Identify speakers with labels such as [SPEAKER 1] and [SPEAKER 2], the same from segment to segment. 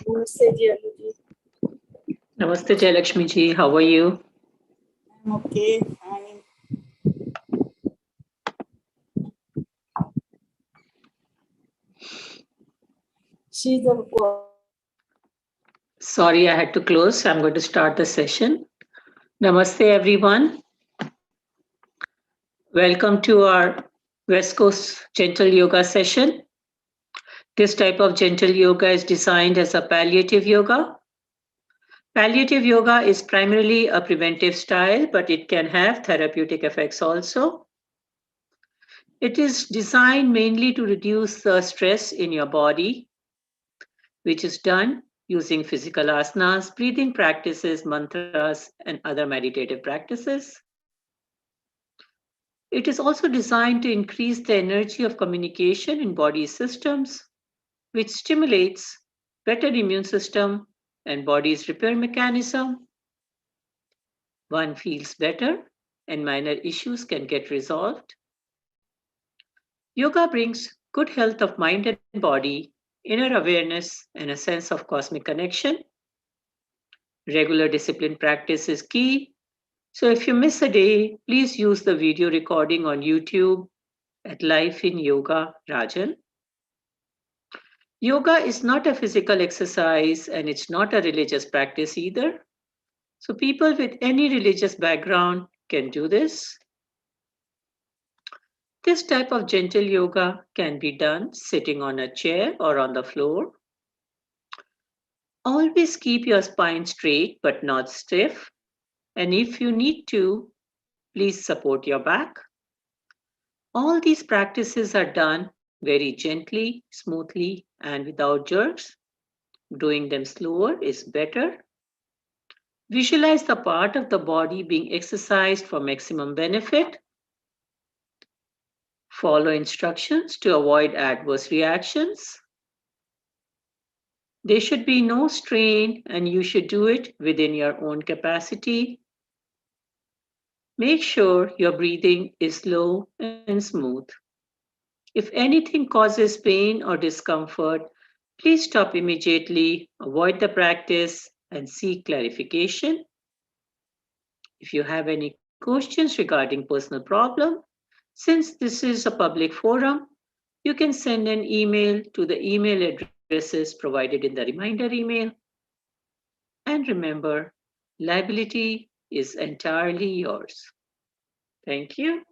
[SPEAKER 1] Namaste, Jialuji.
[SPEAKER 2] Namaste, Jayalakshmi ji. How are you?
[SPEAKER 1] I'm okay, fine. She's a
[SPEAKER 2] Sorry, I had to close. I'm going to start the session. Namaste, everyone. Welcome to our West Coast Gentle Yoga session. This type of gentle yoga is designed as a palliative yoga. Palliative yoga is primarily a preventive style, but it can have therapeutic effects also. It is designed mainly to reduce the stress in your body, which is done using physical asanas, breathing practices, mantras, and other meditative practices. It is also designed to increase the energy of communication in body systems, which stimulates better immune system and body's repair mechanism. One feels better and minor issues can get resolved. Yoga brings good health of mind and body, inner awareness, and a sense of cosmic connection. Regular discipline practice is key. So if you miss a day, please use the video recording on YouTube at Life in Yoga Rajan. Yoga is not a physical exercise and it's not a religious practice either. So people with any religious background can do this. This type of gentle yoga can be done sitting on a chair or on the floor. Always keep your spine straight but not stiff. And if you need to, please support your back. All these practices are done very gently, smoothly, and without jerks. Doing them slower is better. Visualize the part of the body being exercised for maximum benefit. Follow instructions to avoid adverse reactions. There should be no strain, and you should do it within your own capacity. Make sure your breathing is slow and smooth. If anything causes pain or discomfort, please stop immediately, avoid the practice, and seek clarification. If you have any questions regarding personal problem, since this is a public forum, you can send an email to the email addresses provided in the reminder email. And remember, liability is entirely yours. Thank you.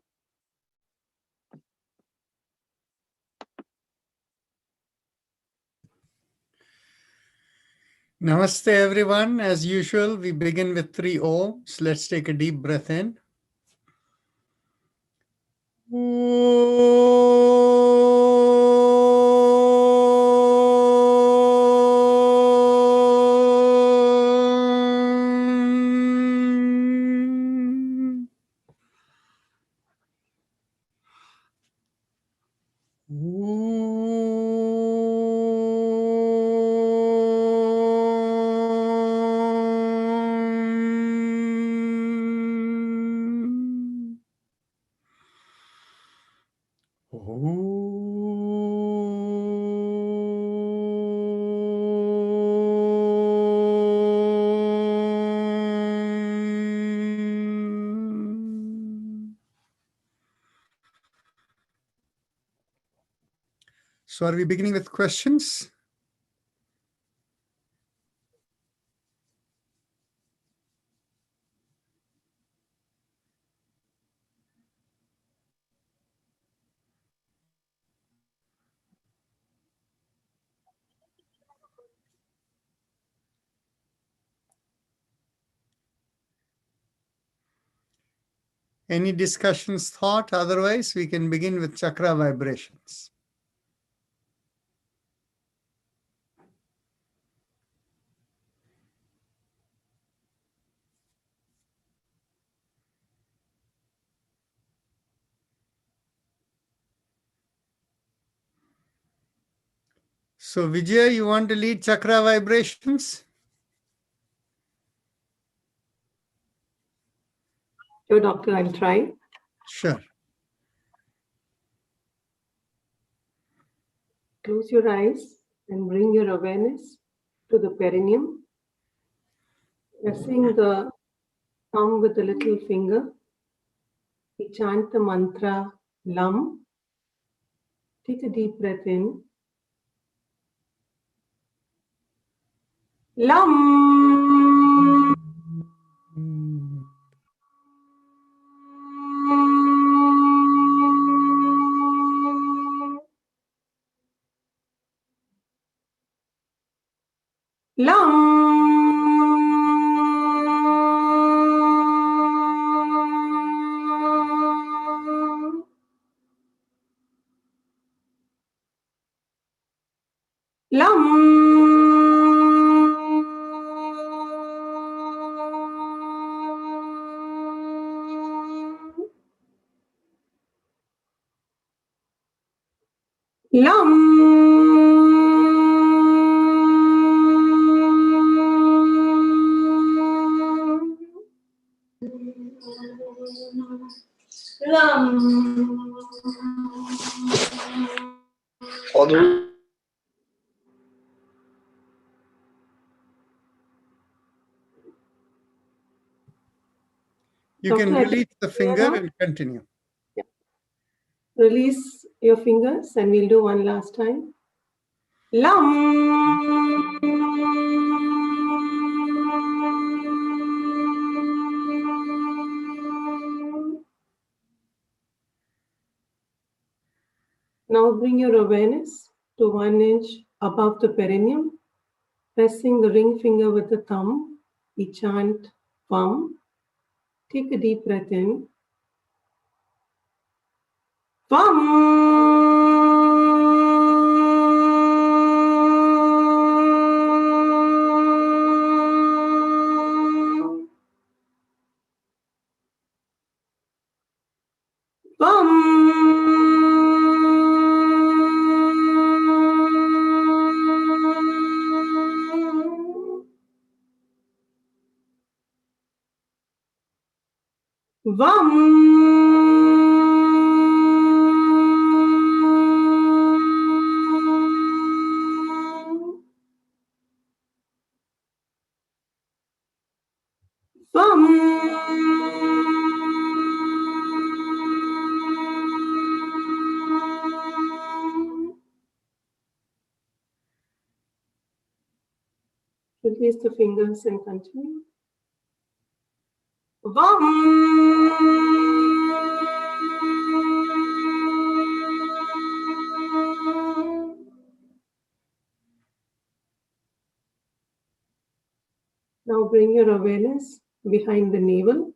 [SPEAKER 3] Namaste, everyone. As usual, we begin with 3 Oms. Let's take a deep breath in. So are we beginning with questions? Any discussions, thought? Otherwise, we can begin with chakra vibrations. So, Vijay, you want to lead chakra vibrations?
[SPEAKER 4] Sure, doctor, I'll try.
[SPEAKER 3] Sure.
[SPEAKER 4] Close your eyes and bring your awareness to the perineum. Pressing the thumb with the little finger, we chant the mantra Lam. Take a deep breath in. Lam. Lam. Lam.
[SPEAKER 3] You can
[SPEAKER 4] Doctor, I
[SPEAKER 3] release the
[SPEAKER 4] think
[SPEAKER 3] finger
[SPEAKER 4] now.
[SPEAKER 3] and continue.
[SPEAKER 4] Release your fingers and we'll do one last time. Lam. Now bring your awareness to 1 inch above the perineum, pressing the ring finger with the thumb. We chant Vam. Take a deep breath in. Vam. Vam. Vam. Release the fingers and continue. Vam. Now bring your awareness behind the navel,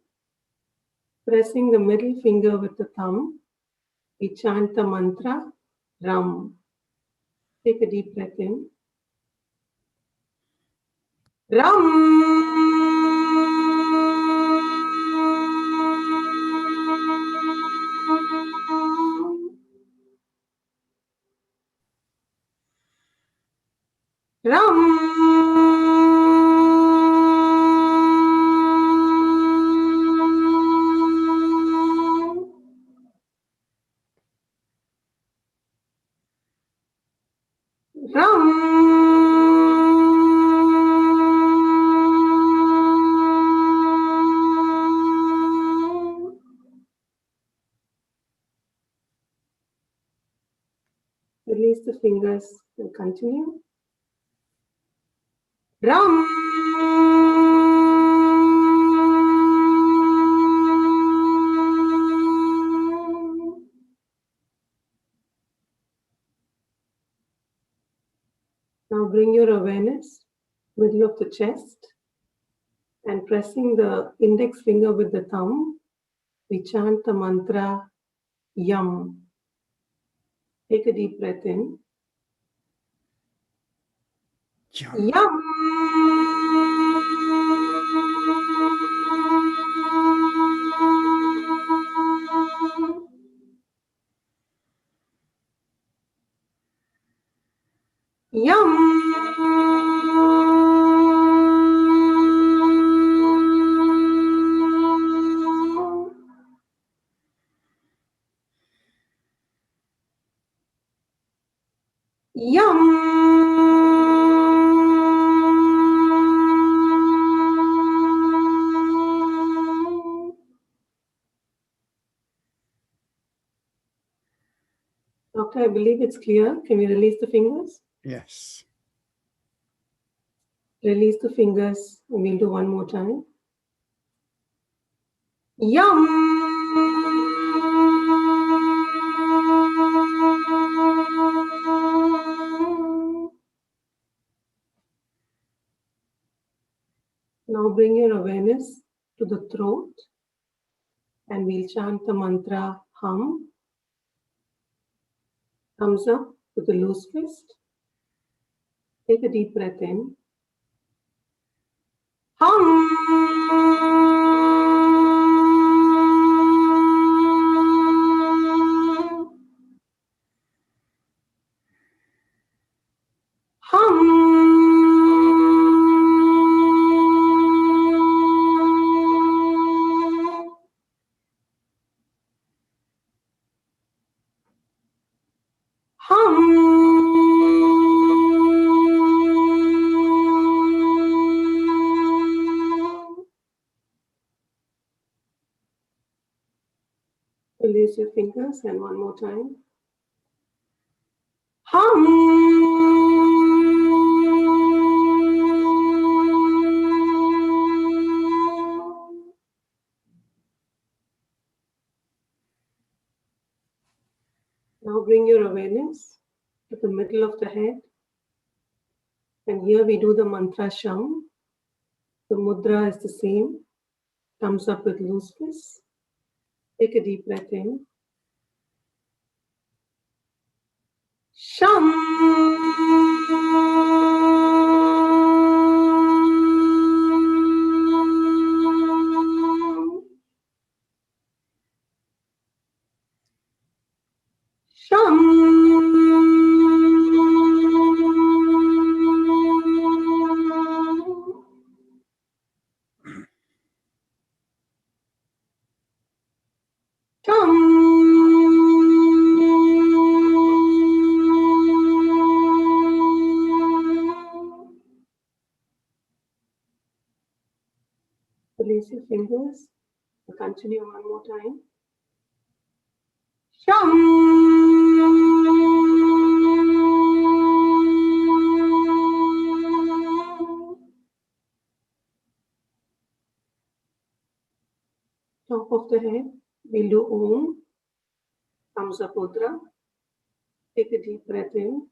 [SPEAKER 4] pressing the middle finger with the thumb. We chant the mantra Ram. Take a deep breath in. Ram. Ram. Ram. Release the fingers and continue. Ram. Now bring your awareness middle of the chest and pressing the index finger with the thumb, we chant the mantra Yam. Take a deep breath in.
[SPEAKER 3] Yum.
[SPEAKER 4] Yam. Yum. Yum. I believe it's clear. Can we release the fingers?
[SPEAKER 3] Yes.
[SPEAKER 4] Release the fingers, and we'll do one more time. Yum! Now bring your awareness to the throat, and we'll chant the mantra hum. Thumbs up with a loose fist. Take a deep breath in. Hum. Hum. Hum. Release your fingers and one more time. Hum. Now bring your awareness to the middle of the head. And here we do the mantra Sham. The mudra is the same. Thumbs up with loose fist. Take a deep breath in. Sham. Sham. Release your fingers. Continue one more time. Top of the head, we'll do Om. Thumbs up mudra. Take a deep breath in.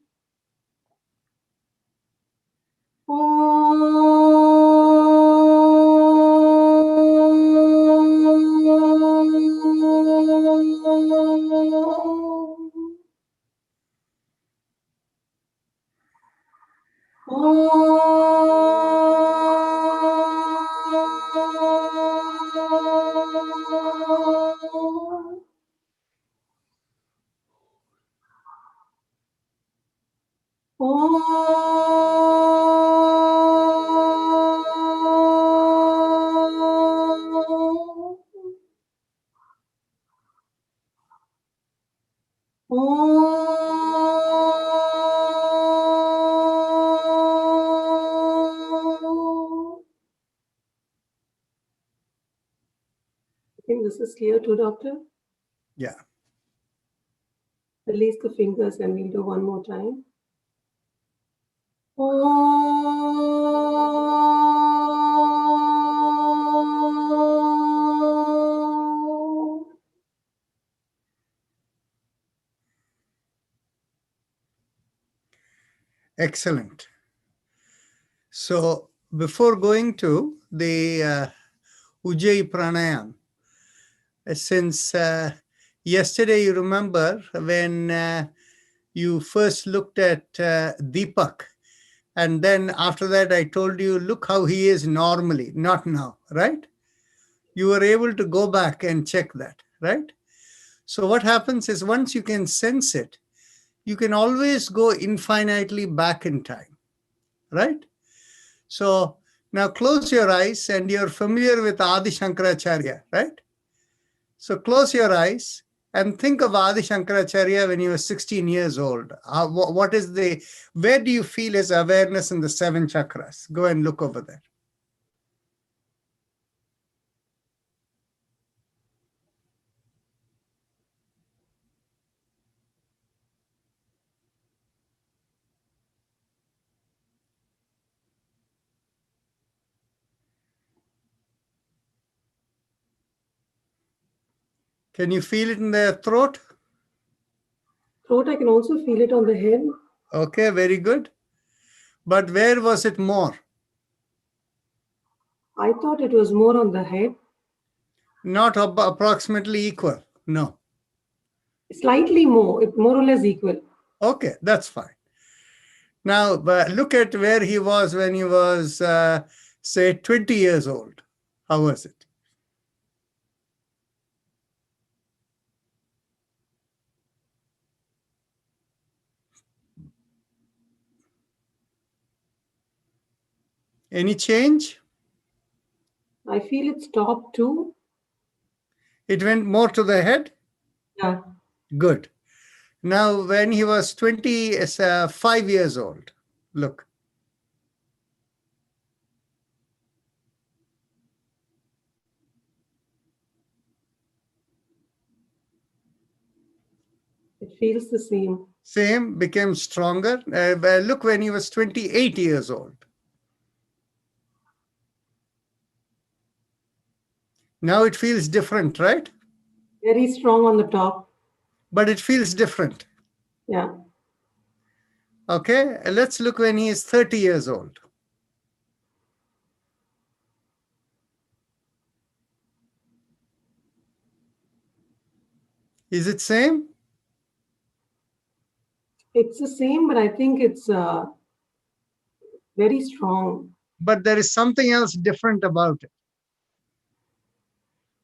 [SPEAKER 4] I think this is clear to Doctor.
[SPEAKER 3] Yeah.
[SPEAKER 4] Release the fingers and we'll do one more time.
[SPEAKER 3] Excellent. So before going to the Ujjayi Pranayam, since yesterday you remember when you first looked at Deepak, and then after that I told you, look how he is normally, not now, right? You were able to go back and check that, right? So what happens is once you can sense it, you can always go infinitely back in time, right? So now close your eyes, and you're familiar with Adi Shankaracharya, right? So close your eyes and think of Adi Shankaracharya when he was 16 years old. Where do you feel his awareness in the 7 chakras? Go and look over there. Can you feel it in the throat?
[SPEAKER 4] Throat, I can also feel it on the head.
[SPEAKER 3] Okay, very good. But where was it more?
[SPEAKER 4] I thought it was more on the head.
[SPEAKER 3] Not approximately equal. No.
[SPEAKER 4] Slightly more, more or less equal.
[SPEAKER 3] Okay, that's fine. Now, look at where he was when he was, say, 20 years old. How was it? Any change?
[SPEAKER 4] I feel it stopped too.
[SPEAKER 3] It went more to the head?
[SPEAKER 4] Yeah.
[SPEAKER 3] Good. Now, when he was 25 years old, look.
[SPEAKER 4] It feels the same.
[SPEAKER 3] Same, became stronger. Look when he was 28 years old. Now it feels different, right?
[SPEAKER 4] Very strong on the top.
[SPEAKER 3] But it feels different.
[SPEAKER 4] Yeah.
[SPEAKER 3] Okay, let's look when he is 30 years old. Is it same?
[SPEAKER 4] It's the same, but I think it's very strong.
[SPEAKER 3] But there is something else different about it.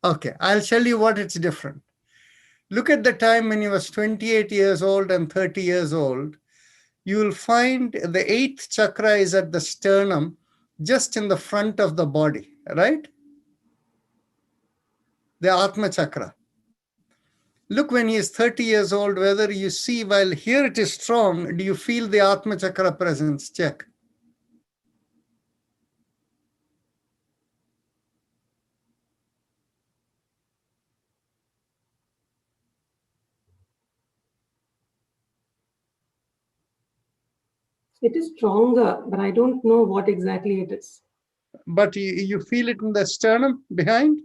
[SPEAKER 3] Okay, I'll tell you what it's different. Look at the time when he was 28 years old and 30 years old. You will find the 8th chakra is at the sternum, just in the front of the body, right? The Atma chakra. Look when he is 30 years old, whether you see while here it is strong, do you feel the Atma chakra presence? Check.
[SPEAKER 4] It is stronger, but I don't know what exactly it is.
[SPEAKER 3] But you feel it in the sternum behind?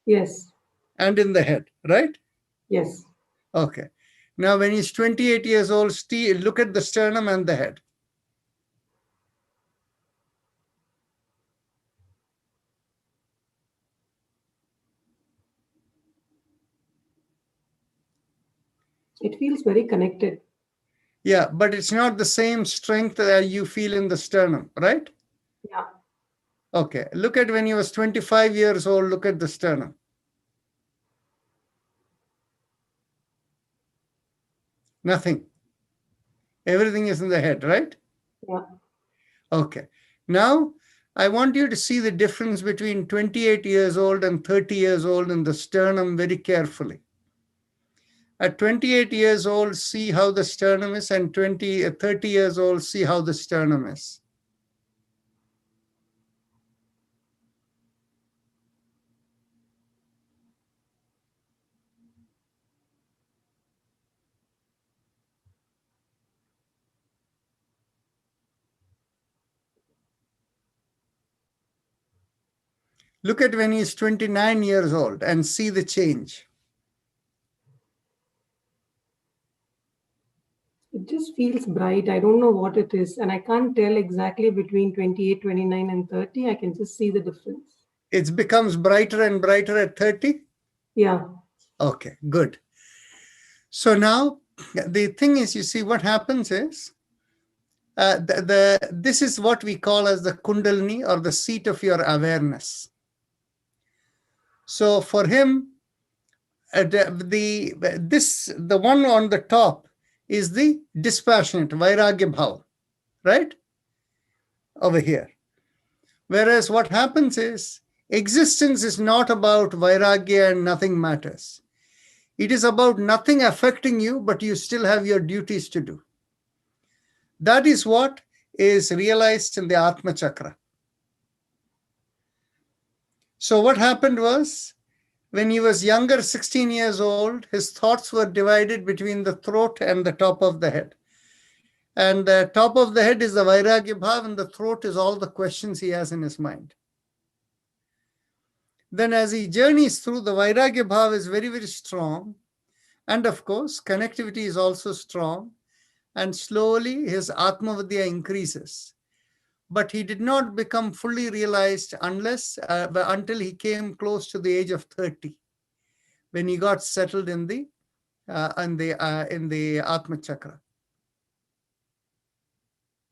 [SPEAKER 4] Yes.
[SPEAKER 3] And in the head, right?
[SPEAKER 4] Yes.
[SPEAKER 3] Okay. Now, when he's 28 years old, look at the sternum and the head.
[SPEAKER 4] It feels very connected.
[SPEAKER 3] Yeah, but it's not the same strength that you feel in the sternum, right?
[SPEAKER 4] Yeah.
[SPEAKER 3] Okay. Look at when he was 25 years old, look at the sternum. Nothing. Everything is in the head, right?
[SPEAKER 4] Yeah.
[SPEAKER 3] Okay. Now, I want you to see the difference between 28 years old and 30 years old in the sternum very carefully. At 28 years old, see how the sternum is, and 30 years old, see how the sternum is. Look at when he's 29 years old and see the change.
[SPEAKER 4] It just feels bright. I don't know what it is. And I can't tell exactly between 28, 29, and 30. I can just see the difference.
[SPEAKER 3] It becomes brighter and brighter at 30?
[SPEAKER 4] Yeah.
[SPEAKER 3] Okay, good. So now the thing is, you see, what happens is, this is what we call as the Kundalini, or the seat of your awareness. So for him, the one on the top is the dispassionate Vairagya Bhava, right? Over here. Whereas what happens is, existence is not about Vairagya and nothing matters. It is about nothing affecting you, but you still have your duties to do. That is what is realized in the Atma Chakra. So what happened was, when he was younger, 16 years old, his thoughts were divided between the throat and the top of the head. And the top of the head is the Vairagya Bhava, and the throat is all the questions he has in his mind. Then as he journeys through, the Vairagya Bhava is very, very strong. And of course, connectivity is also strong. And slowly his Atmavidya increases. But he did not become fully realized until he came close to the age of 30, when he got settled in the Atma Chakra.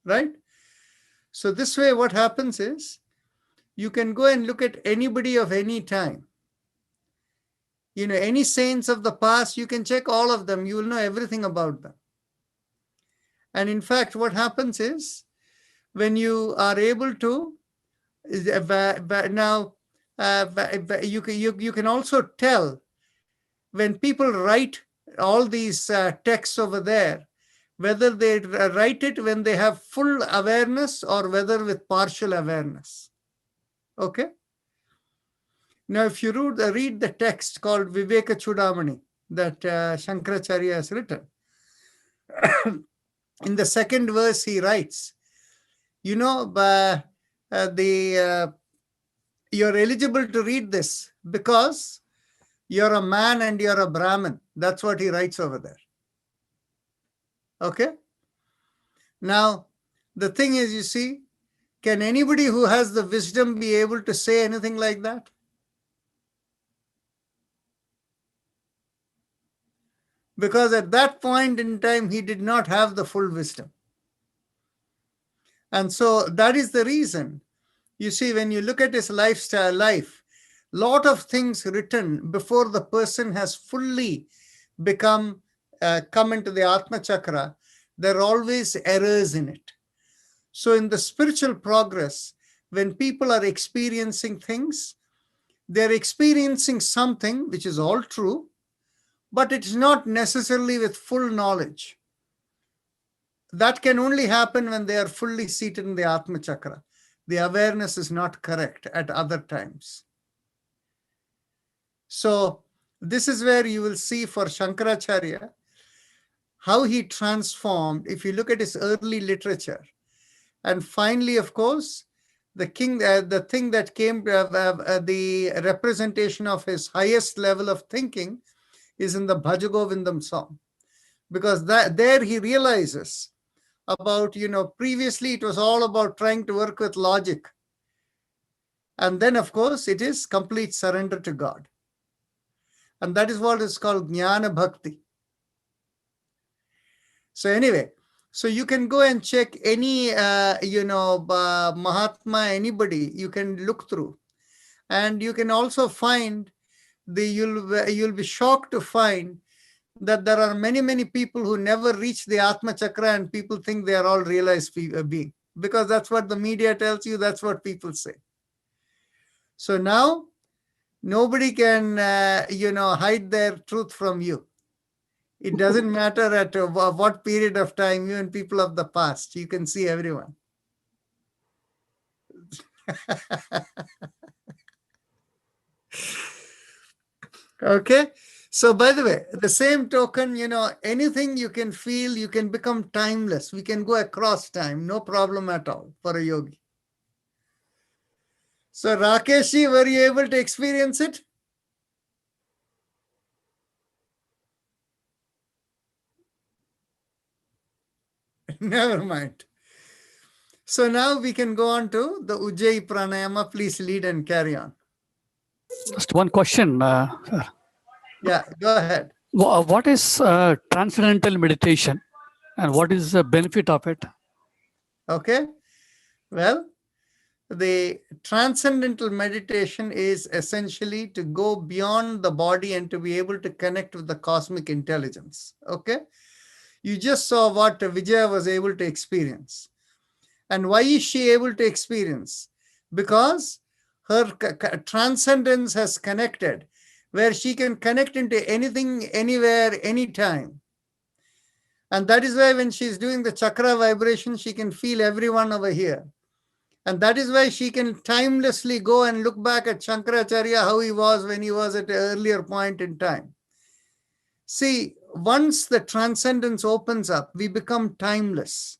[SPEAKER 3] Right? So this way, what happens is, you can go and look at anybody of any time. Any saints of the past, you can check all of them. You will know everything about them. And in fact, what happens is, when you are able to, now, you can also tell when people write all these texts over there, whether they write it when they have full awareness or whether with partial awareness. Okay? Now, if you read the text called Viveka Chudamani that Shankaracharya has written, in the second verse he writes, you're eligible to read this because you're a man and you're a Brahmin. That's what he writes over there. Okay? Now, the thing is, you see, can anybody who has the wisdom be able to say anything like that? Because at that point in time, he did not have the full wisdom. And so that is the reason. You see, when you look at his life, lot of things written before the person has fully come into the Atma Chakra, there are always errors in it. So in the spiritual progress, when people are experiencing things, they're experiencing something which is all true, but it's not necessarily with full knowledge. That can only happen when they are fully seated in the Atma Chakra. The awareness is not correct at other times. So this is where you will see for Shankaracharya how he transformed, if you look at his early literature. And finally, of course, the thing that came, the representation of his highest level of thinking is in the Bhaja Govindam song. Because there he realizes about, previously it was all about trying to work with logic. And then, of course, it is complete surrender to God. And that is what is called Jnana Bhakti. So anyway, so you can go and check any, Mahatma, anybody, you can look through. And you can also find, you'll be shocked to find that there are many, many people who never reach the Atma Chakra and people think they are all realized being. Because that's what the media tells you, that's what people say. So now, nobody can, hide their truth from you. It doesn't matter at what period of time, even people of the past, you can see everyone. Okay. So by the way, the same token, anything you can feel, you can become timeless. We can go across time, no problem at all for a yogi. So Rakeshi, were you able to experience it? Never mind. So now we can go on to the Ujjayi Pranayama. Please lead and carry on.
[SPEAKER 5] Just one question.
[SPEAKER 3] Yeah, go ahead.
[SPEAKER 5] What is transcendental meditation and what is the benefit of it?
[SPEAKER 3] Okay. Well, the transcendental meditation is essentially to go beyond the body and to be able to connect with the cosmic intelligence. Okay. You just saw what Vijaya was able to experience. And why is she able to experience? Because her transcendence has connected, where she can connect into anything, anywhere, anytime. And that is why when she's doing the chakra vibration, she can feel everyone over here. And that is why she can timelessly go and look back at Shankaracharya, how he was when he was at an earlier point in time. See, once the transcendence opens up, we become timeless.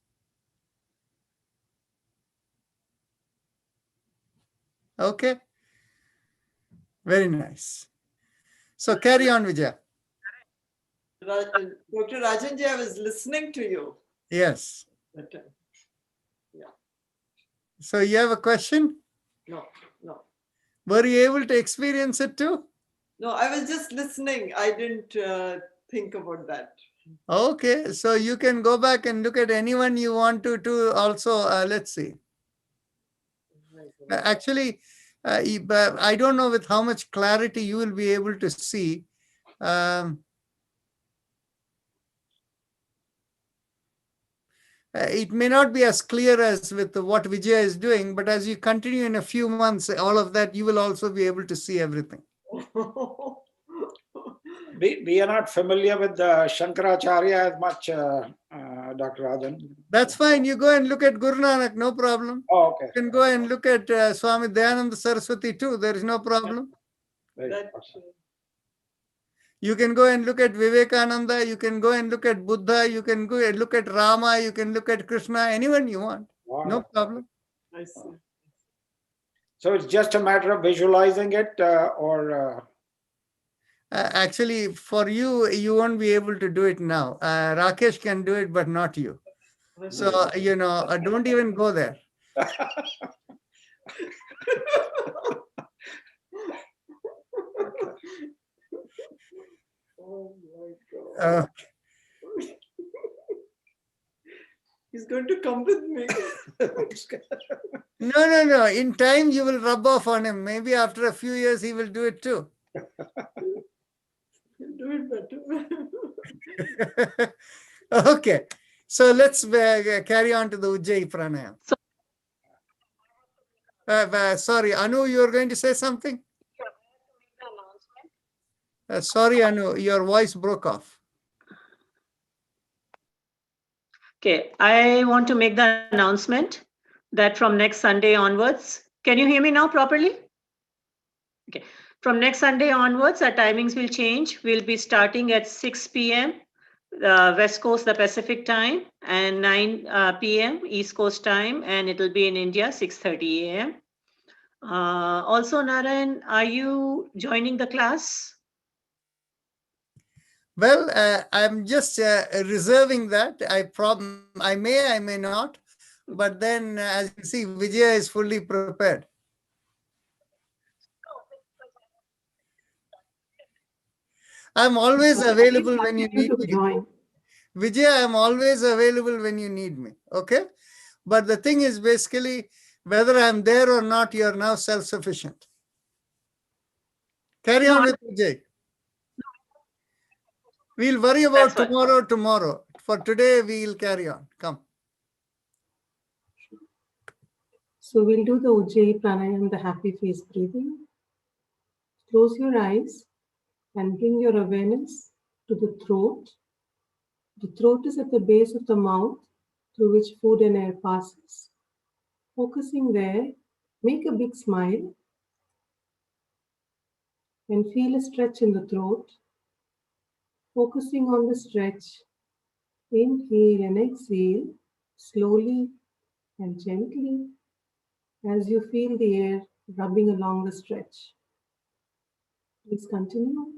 [SPEAKER 3] Okay. Very nice. So carry on, Vijaya.
[SPEAKER 6] Dr. Rajanji, I was listening to you
[SPEAKER 3] Yes.
[SPEAKER 6] that time.
[SPEAKER 3] So you have a question?
[SPEAKER 6] No, no.
[SPEAKER 3] Were you able to experience it too?
[SPEAKER 6] No, I was just listening. I didn't think about that.
[SPEAKER 3] Okay, so you can go back and look at anyone you want to also. Let's see. Actually, I don't know with how much clarity you will be able to see. It may not be as clear as with what Vijaya is doing, but as you continue in a few months, all of that, you will also be able to see everything.
[SPEAKER 7] We are not familiar with the Shankaracharya as much, Dr. Rajan.
[SPEAKER 3] That's fine. You go and look at Guru Nanak, no problem.
[SPEAKER 7] Oh, okay.
[SPEAKER 3] You can go and look at Swami Dayananda Saraswati too. There is no problem.
[SPEAKER 7] Very
[SPEAKER 6] That,
[SPEAKER 7] good.
[SPEAKER 3] You can go and look at Vivekananda. You can go and look at Buddha. You can go and look at Rama. You can look at Krishna. Anyone you want. No
[SPEAKER 7] Wow.
[SPEAKER 3] problem.
[SPEAKER 6] I see.
[SPEAKER 7] So it's just a matter of visualizing it, or
[SPEAKER 3] Actually, for you, you won't be able to do it now. Rakesh can do it, but not you. So, don't even go there.
[SPEAKER 6] Oh my God. He's going to come with me.
[SPEAKER 3] No. In time, you will rub off on him. Maybe after a few years, he will do it too.
[SPEAKER 6] He'll do it better.
[SPEAKER 3] Okay. So let's carry on to the Ujjayi Pranayam. Sorry, Anu, you are going to say something? Sorry, Anu, your voice broke off.
[SPEAKER 2] Okay, I want to make the announcement that from next Sunday onwards, can you hear me now properly? Okay, from next Sunday onwards, our timings will change. We'll be starting at 6 p.m. West Coast, the Pacific time, and 9 p.m. East Coast time, and it'll be in India, 6:30 a.m. Also, Narayan, are you joining the class?
[SPEAKER 3] Well, I'm just reserving that. I may not. But then, as you see, Vijaya is fully prepared. I'm always available when you need me.
[SPEAKER 4] Join.
[SPEAKER 3] Vijaya, I'm always available when you need me. Okay? But the thing is basically, whether I'm there or not, you're now self-sufficient. Carry on with Vijay. We'll worry about tomorrow. For today, we'll carry on. Come.
[SPEAKER 4] So we'll do the Ujjayi Pranayam, the happy face breathing. Close your eyes and bring your awareness to the throat. The throat is at the base of the mouth through which food and air passes. Focusing there, make a big smile and feel a stretch in the throat. Focusing on the stretch, inhale and exhale slowly and gently as you feel the air rubbing along the stretch. Please continue.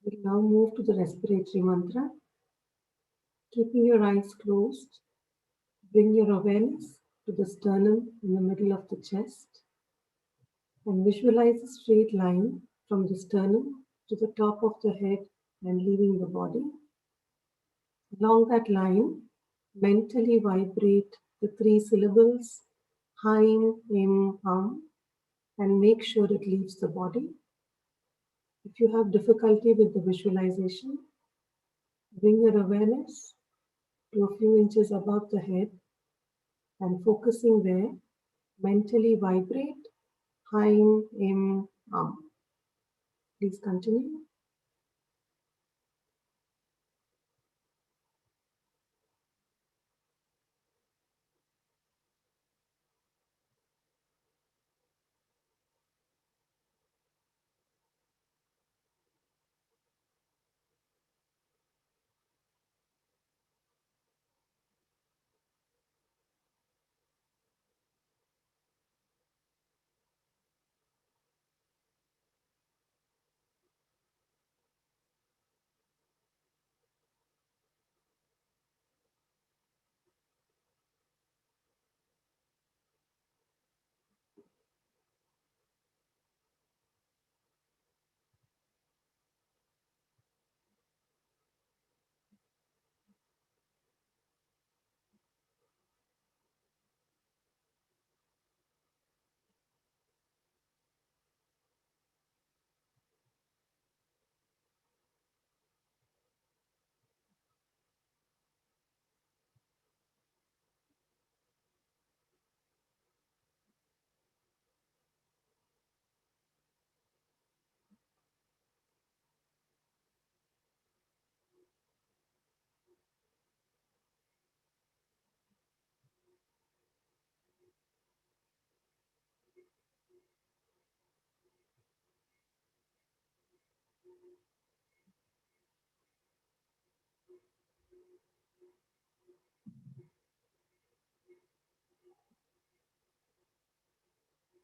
[SPEAKER 4] We'll now move to the respiratory mantra. Keeping your eyes closed, bring your awareness to the sternum in the middle of the chest and visualize a straight line from the sternum to the top of the head and leaving the body. Along that line, mentally vibrate the 3 syllables Haim, Im, and make sure it leaves the body. If you have difficulty with the visualization, bring your awareness to a few inches above the head and focusing there, mentally vibrate Haim, Im, Please continue.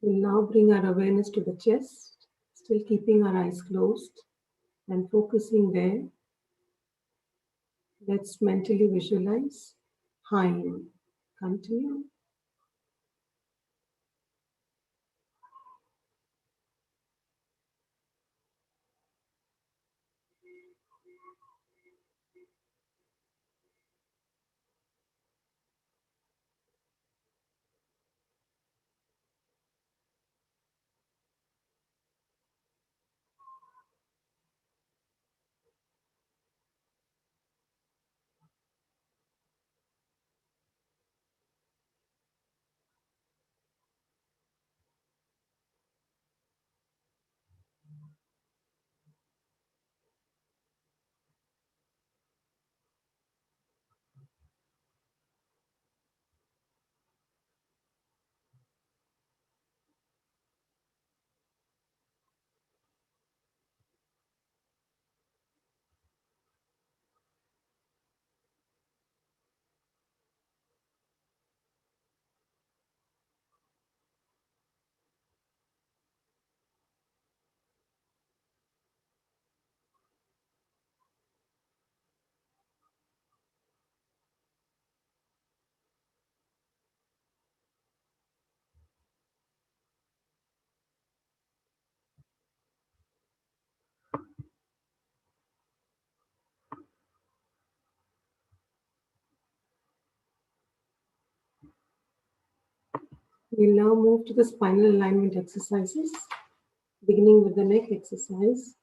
[SPEAKER 4] We'll now bring our awareness to the chest, still keeping our eyes closed and focusing there. Let's mentally visualize Haim. Continue. We'll now move to the spinal alignment exercises, beginning with the neck exercise.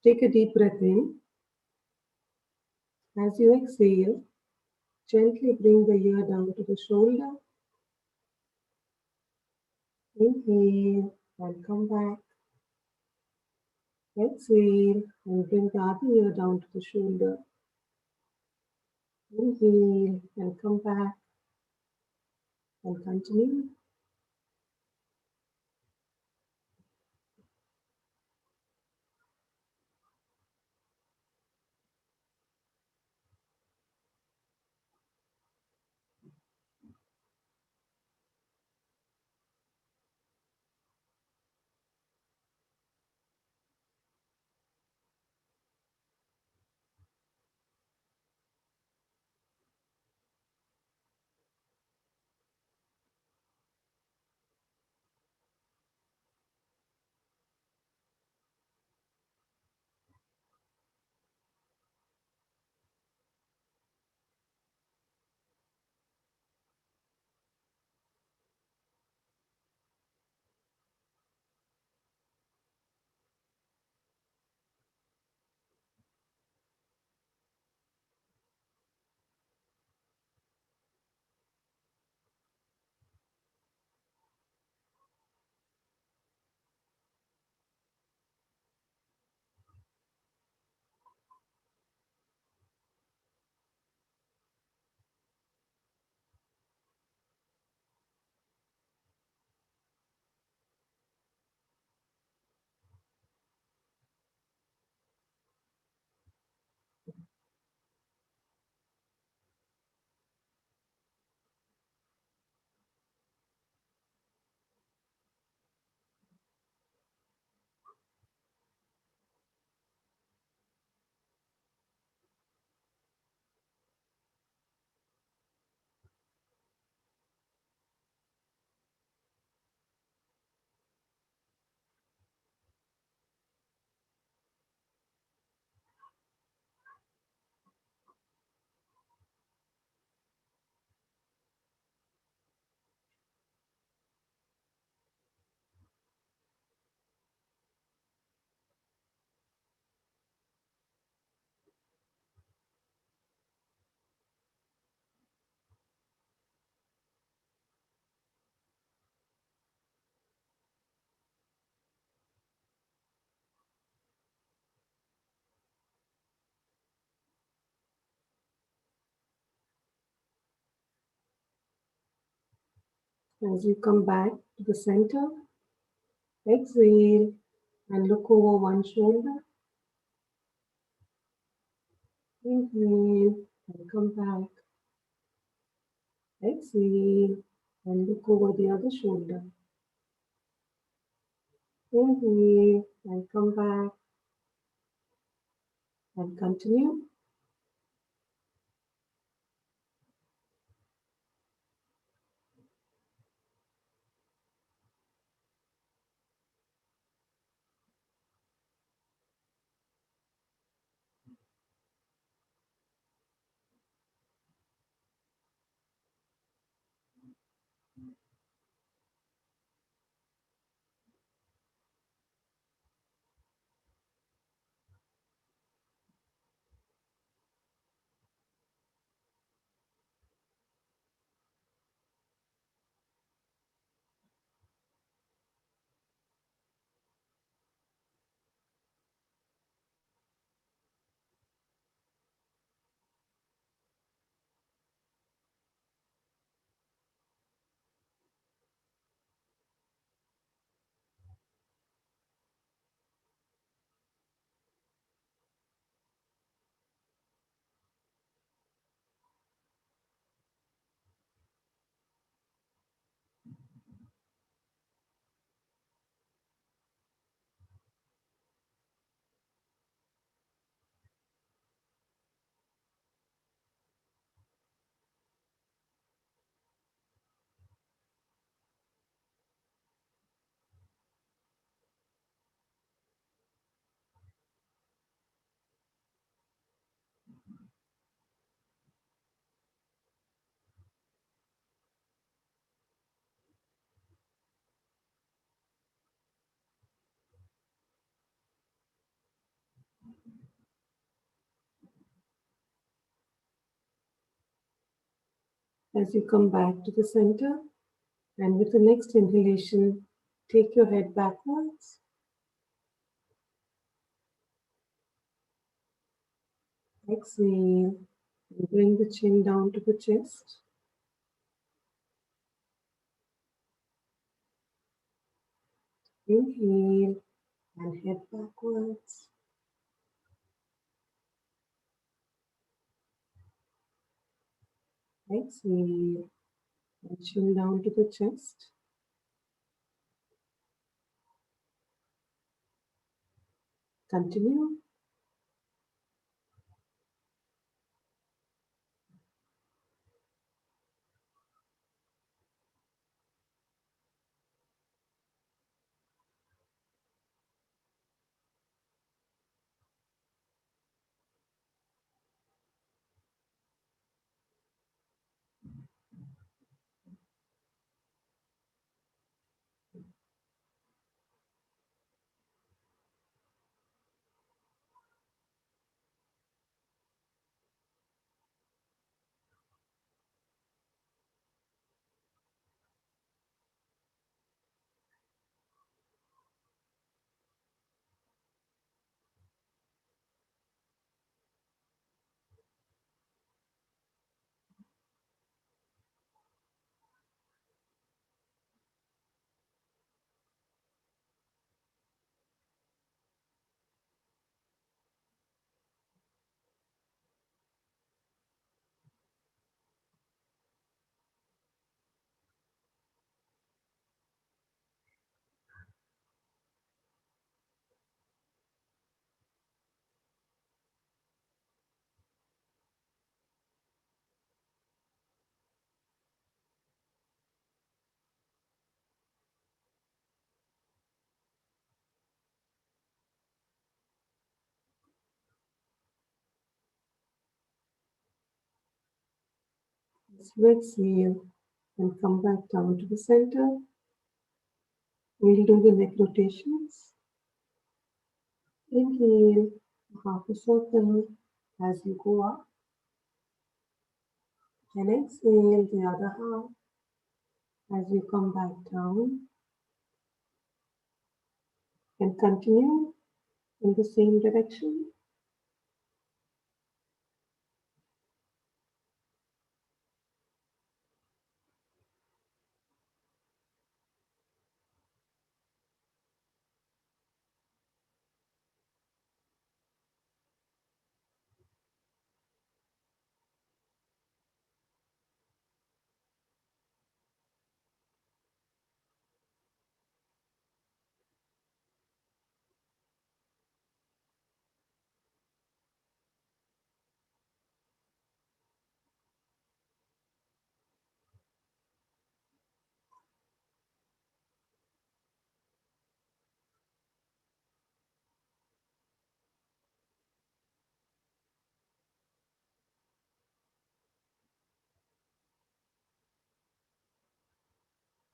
[SPEAKER 4] Take a deep breath in. As you exhale, gently bring the ear down to the shoulder. Inhale and come back. Exhale and bring the other ear down to the shoulder. Inhale and come back. and continue. As you come back to the center, exhale and look over one shoulder. Inhale and come back. Exhale and look over the other shoulder. Inhale and come back and continue. As you come back to the center, and with the next inhalation, take your head backwards. Exhale and bring the chin down to the chest. Inhale and head backwards. Exhale and chin down to the chest. Continue. Exhale and come back down to the center. We'll do the neck rotations. Inhale, half a circle as you go up. And exhale the other half as you come back down. And continue in the same direction.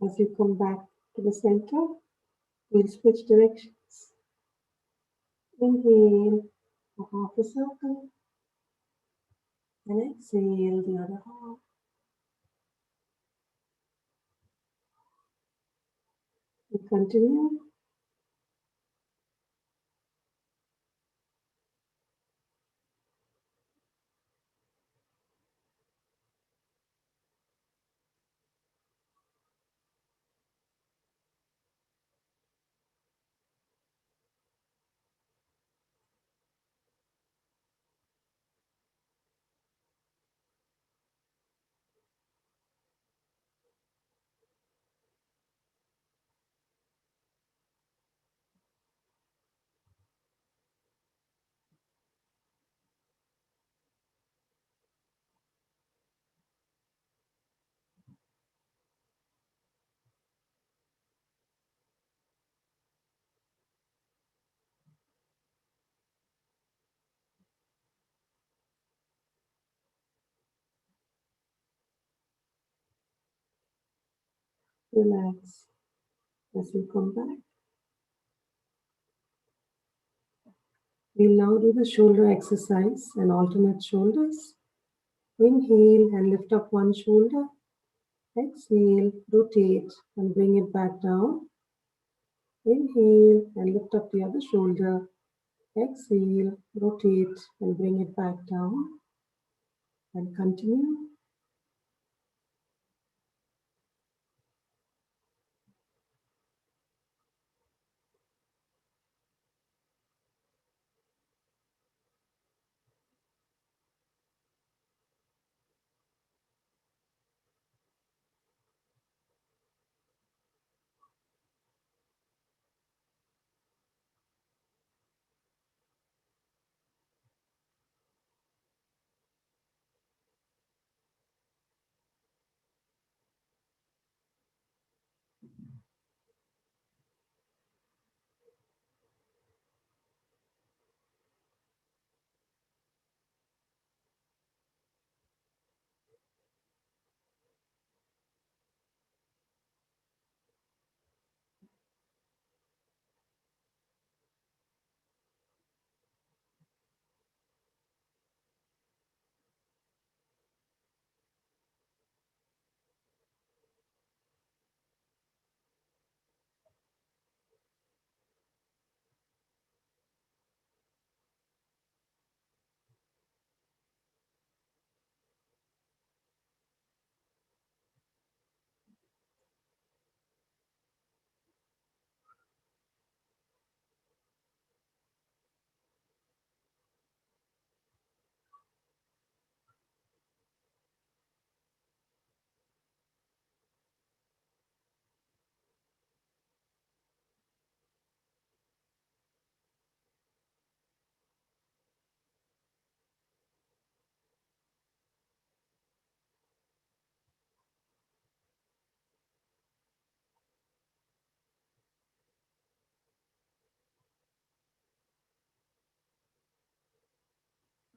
[SPEAKER 4] As you come back to the center, we'll switch directions. Inhale, a half a circle. And exhale the other half. And continue. Relax as you come back. We'll now do the shoulder exercise and alternate shoulders. Inhale and lift up one shoulder. Exhale, rotate and bring it back down. Inhale and lift up the other shoulder. Exhale, rotate and bring it back down. And continue.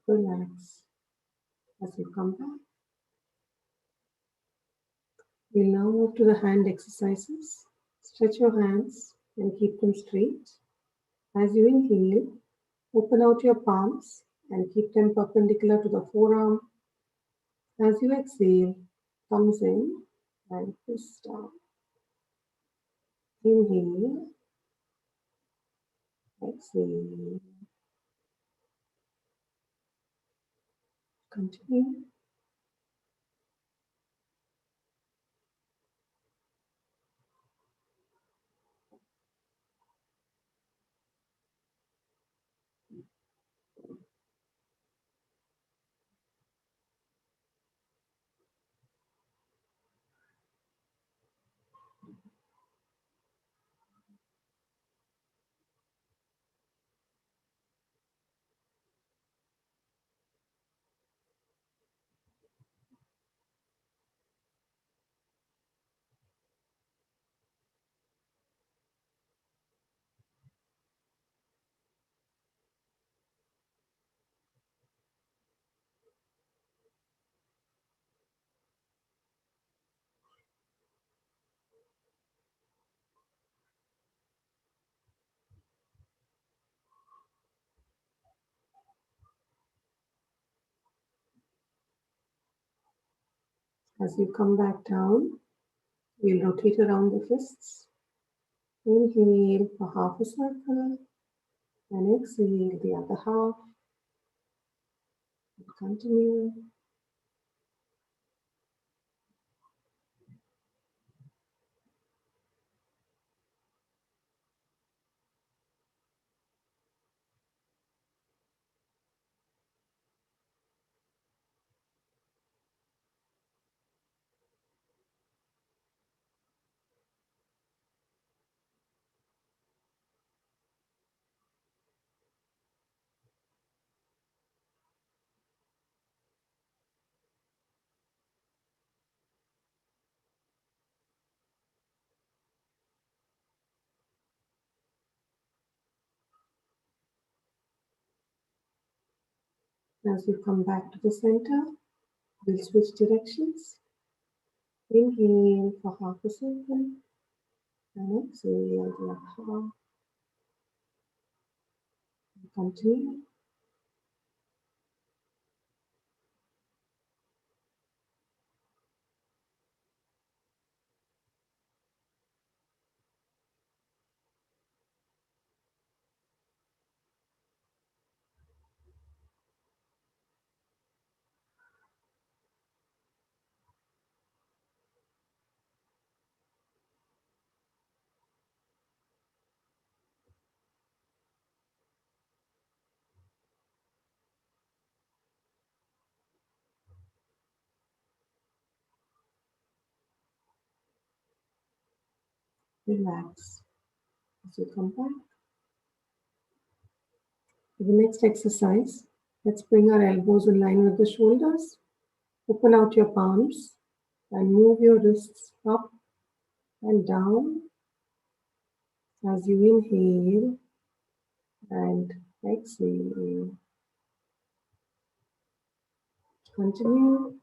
[SPEAKER 4] Relax. As you come back, we'll now move to the hand exercises. Stretch your hands and keep them straight. As you inhale, open out your palms and keep them perpendicular to the forearm. As you exhale, thumbs in and twist down. Inhale, exhale. Continue. As you come back down, we'll rotate around the fists. Inhale for half a circle and exhale the other half. Continue. As you come back to the center, we'll switch directions. Inhale for half a circle and exhale the other half. Continue. Relax. As you come back to the next exercise, let's bring our elbows in line with the shoulders. Open out your palms and move your wrists up and down as you inhale and exhale. Continue.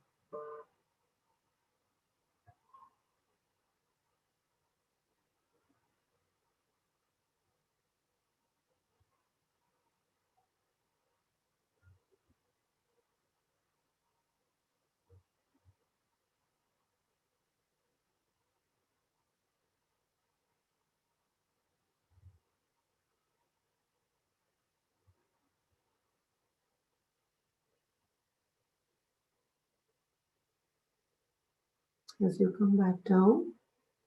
[SPEAKER 4] As you come back down,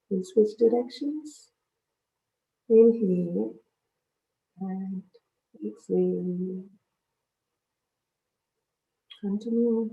[SPEAKER 4] we'll switch directions. Inhale and exhale. Continue.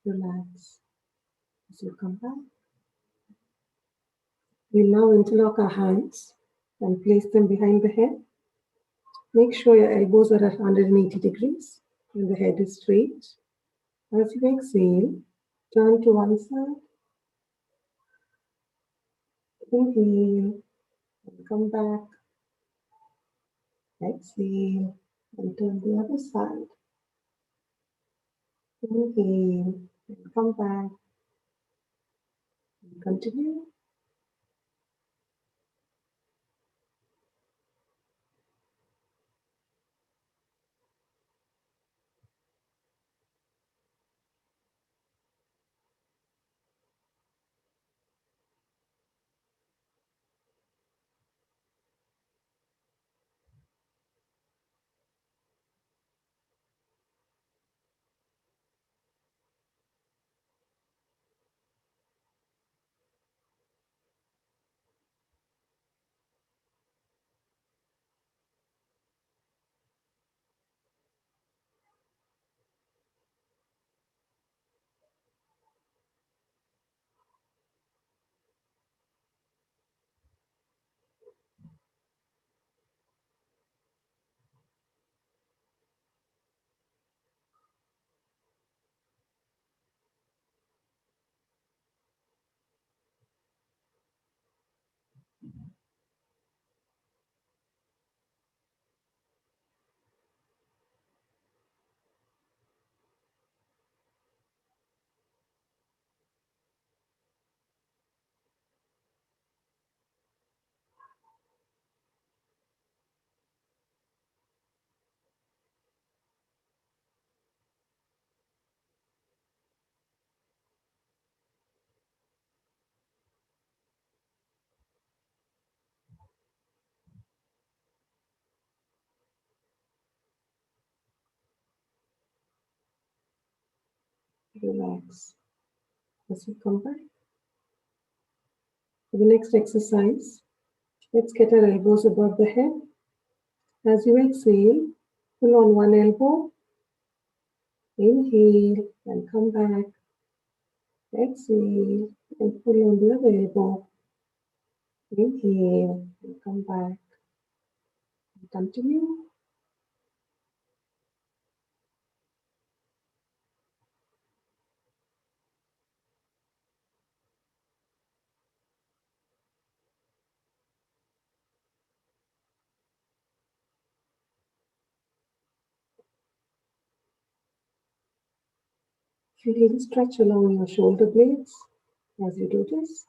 [SPEAKER 4] Relax as you come back. We'll now interlock our hands and place them behind the head. Make sure your elbows are at 180 degrees and the head is straight. As you exhale, turn to one side. Inhale and come back. Exhale and turn the other side. Inhale and come back. And continue. Relax as you come back. For the next exercise, let's get our elbows above the head. As you exhale, pull on one elbow. Inhale and come back. Exhale and pull on the other elbow. Inhale and come back. And continue. Feel a little stretch along your shoulder blades as you do this.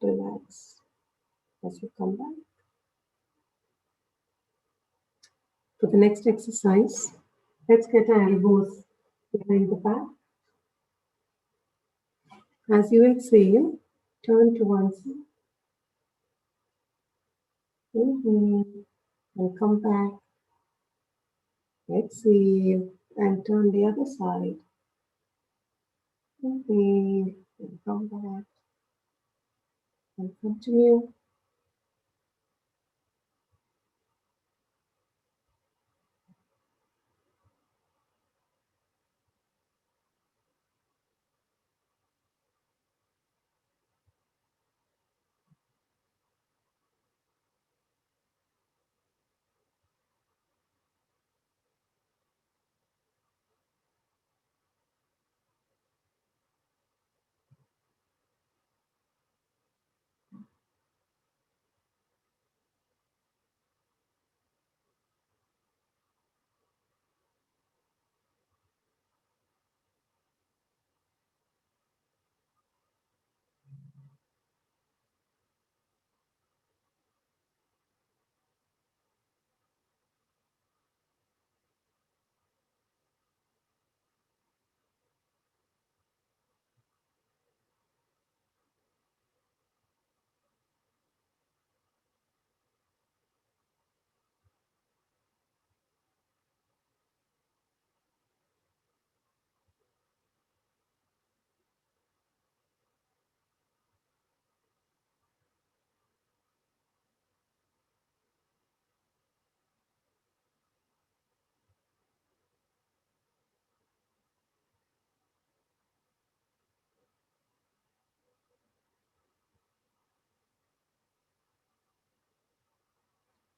[SPEAKER 4] Relax as you come back. For the next exercise, let's get our elbows behind the back. As you exhale, turn to one side. Inhale and come back. Exhale and turn the other side. Inhale and come back. And continue.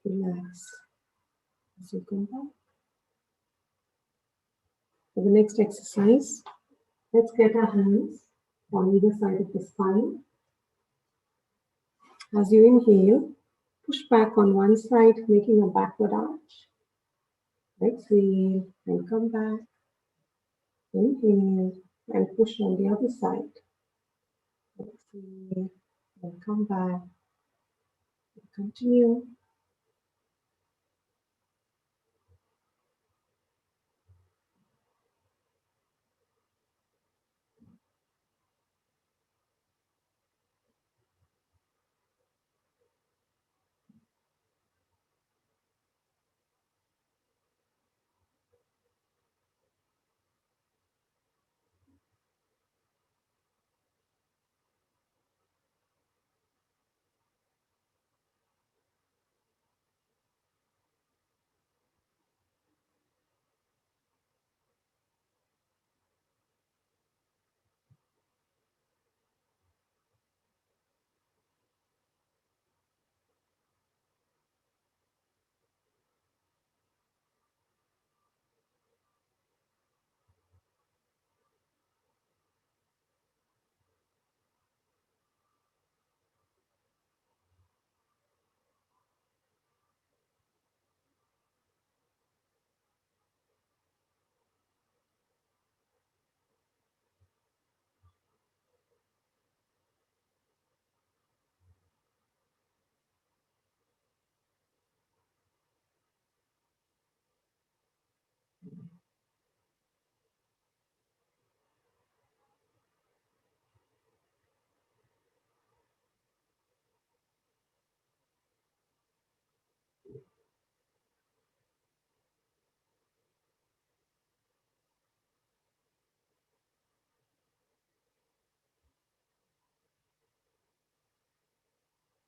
[SPEAKER 4] Relax as you come back. For the next exercise, let's get our hands on either side of the spine. As you inhale, push back on one side, making a backward arch. Exhale and come back. Inhale and push on the other side. Exhale and come back. Continue.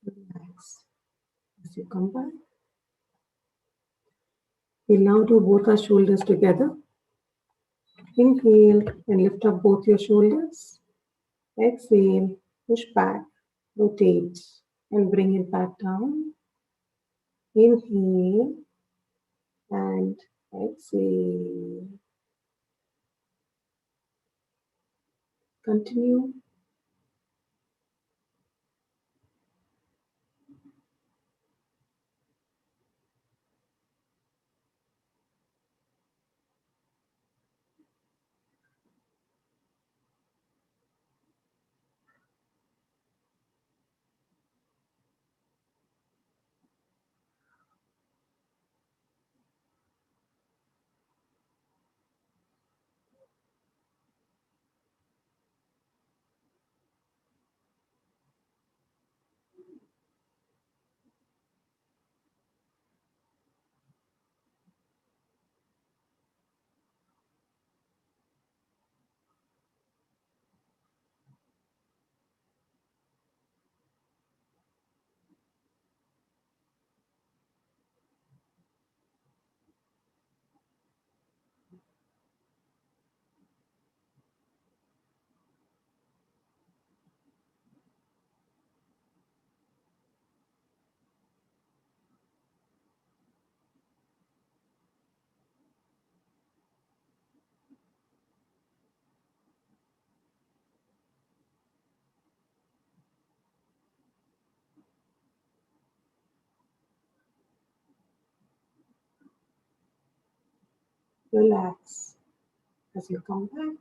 [SPEAKER 4] Relax as you come back. We'll now do both our shoulders together. Inhale and lift up both your shoulders. Exhale, push back, rotate, and bring it back down. Inhale and exhale. Continue. Relax as you come back.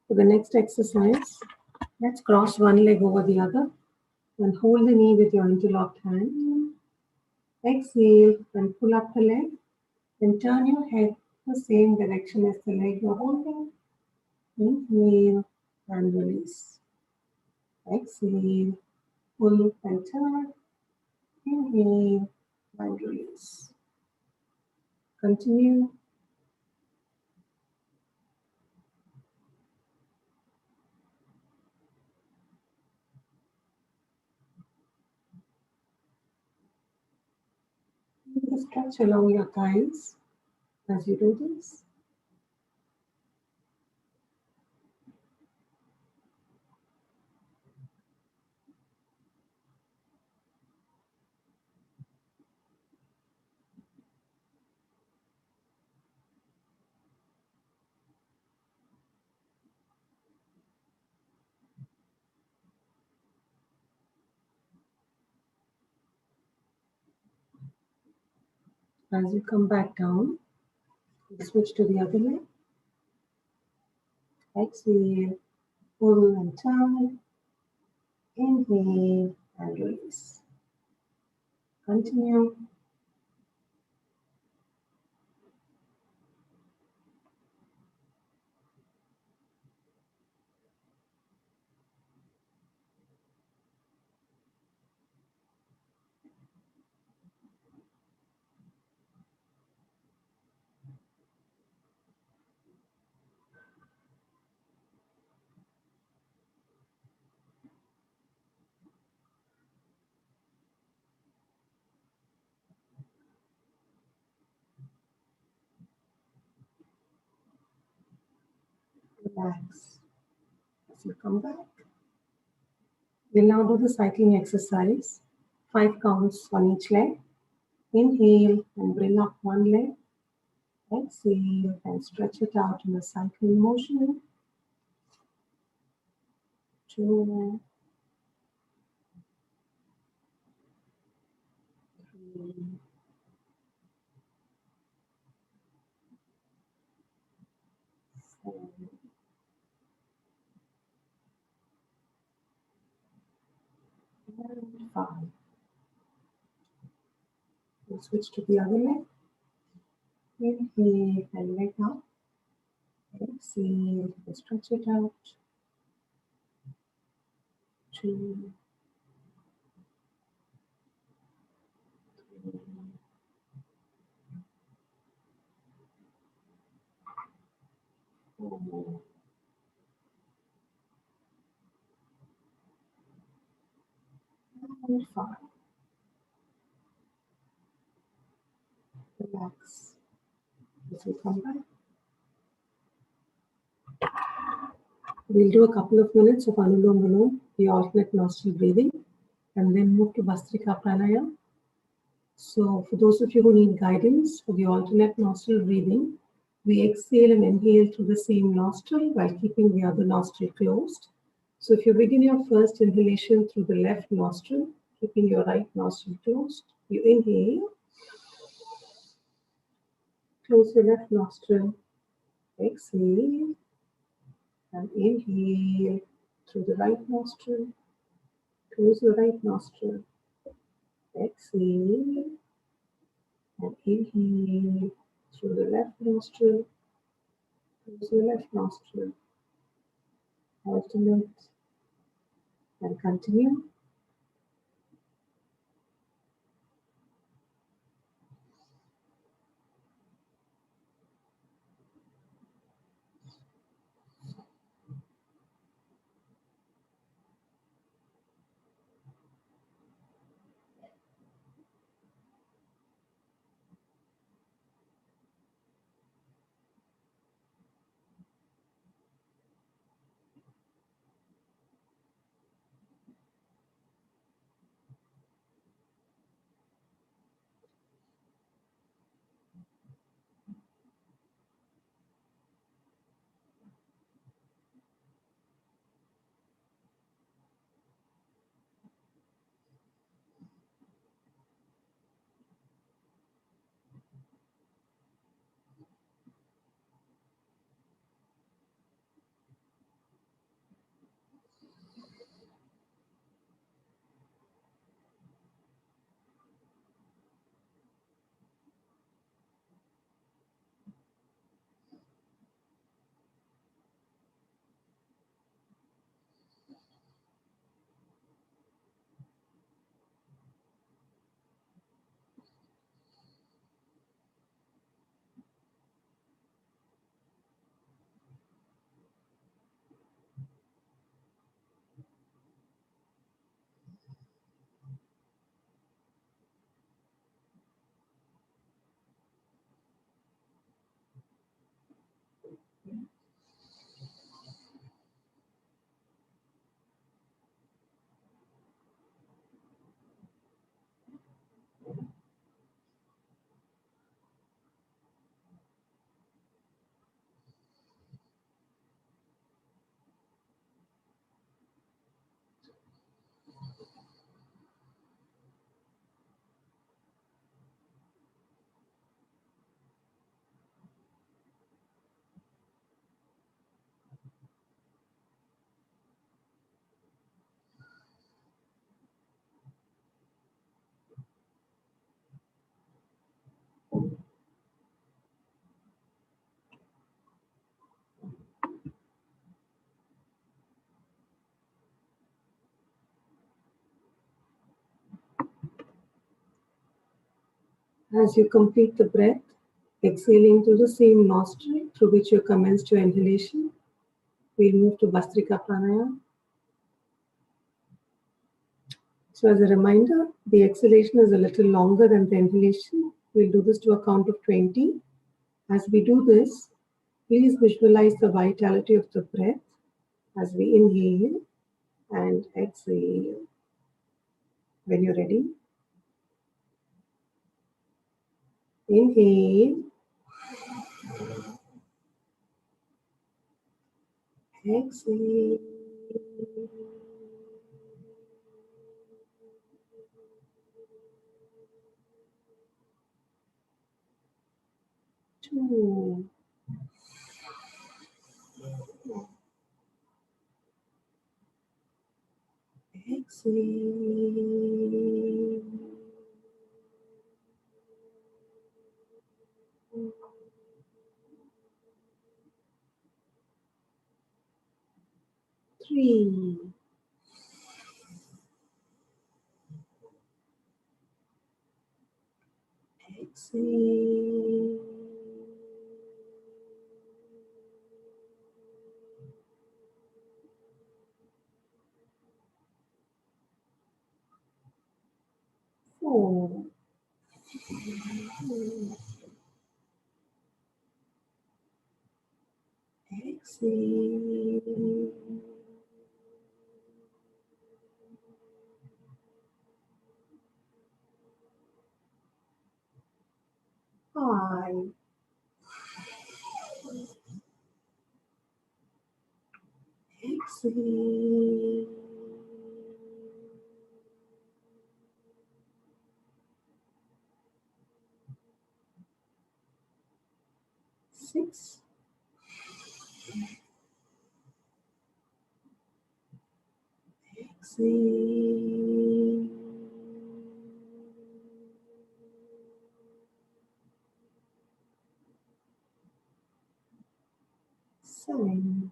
[SPEAKER 4] For the next exercise, let's cross one leg over the other and hold the knee with your interlocked hand. Exhale and pull up the leg and turn your head the same direction as the leg you're holding. Inhale and release. Exhale, pull and turn. Inhale and release. Continue. Stretch along your thighs as you do this. As you come back down, switch to the other leg. Exhale, pull and turn. Inhale and release. Continue. Relax. As you come back, we'll now do the cycling exercise. 5 counts on each leg. Inhale and bring up one leg. Exhale and stretch it out in a cycling motion. 2, 3, 4, and 5. We'll switch to the other leg. Inhale and leg up. Exhale and stretch it out. 2, 3, 4, and 5. Relax. As we come back, we'll do a couple of minutes of Anulom Vilom, the alternate nostril breathing, and then move to Bhastrika Pranayama. So for those of you who need guidance for the alternate nostril breathing, we exhale and inhale through the same nostril while keeping the other nostril closed. So if you begin your first inhalation through the left nostril, keeping your right nostril closed, you inhale, close your left nostril, exhale, and inhale through the right nostril, close the right nostril, exhale, and inhale through the left nostril, close the left nostril, alternate, and continue. As you complete the breath, exhaling through the same nostril through which you commenced your inhalation, we'll move to Bhastrika Pranayama. So as a reminder, the exhalation is a little longer than the inhalation. We'll do this to a count of 20. As we do this, please visualize the vitality of the breath as we inhale and exhale. When you're ready, inhale, exhale. 2. Exhale. 3. Exhale. 4. Exhale. 5. Exhale. 6. Exhale. 7.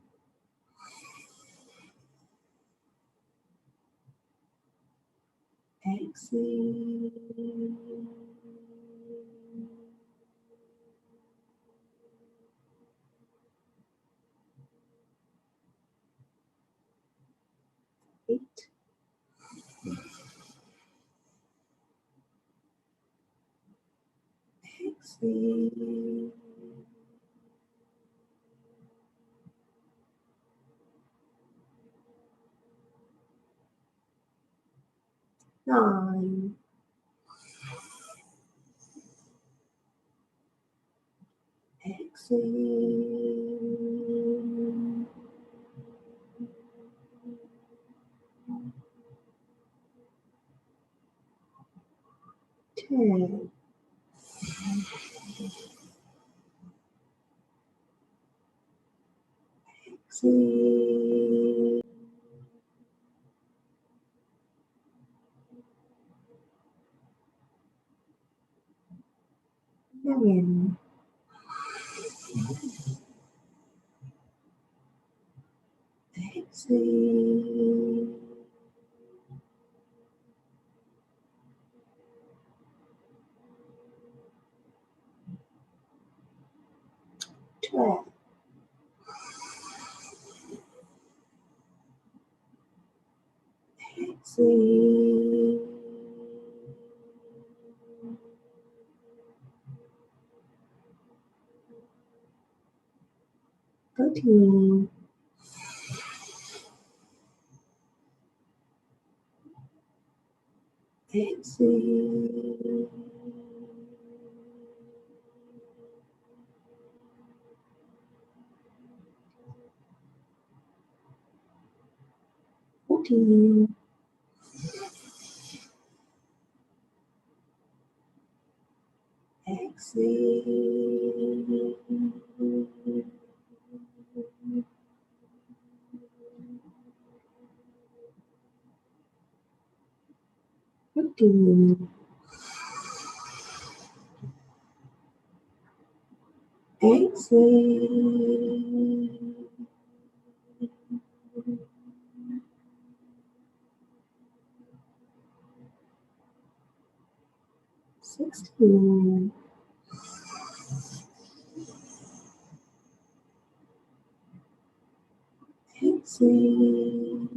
[SPEAKER 4] Exhale. 8. Exhale. 9. Exhale. 10. Exhale. 11. Exhale. 12. Exhale. 13. Exhale. 14. Exhale. 15. Exhale. 16. 16. Exhale.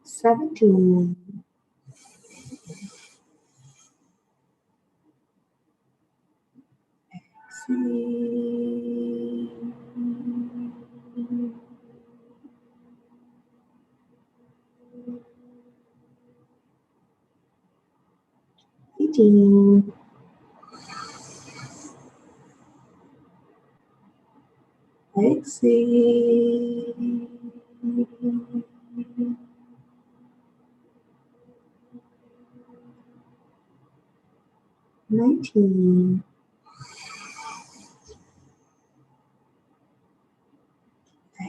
[SPEAKER 4] 17. Exhale. 18. Exhale. 19.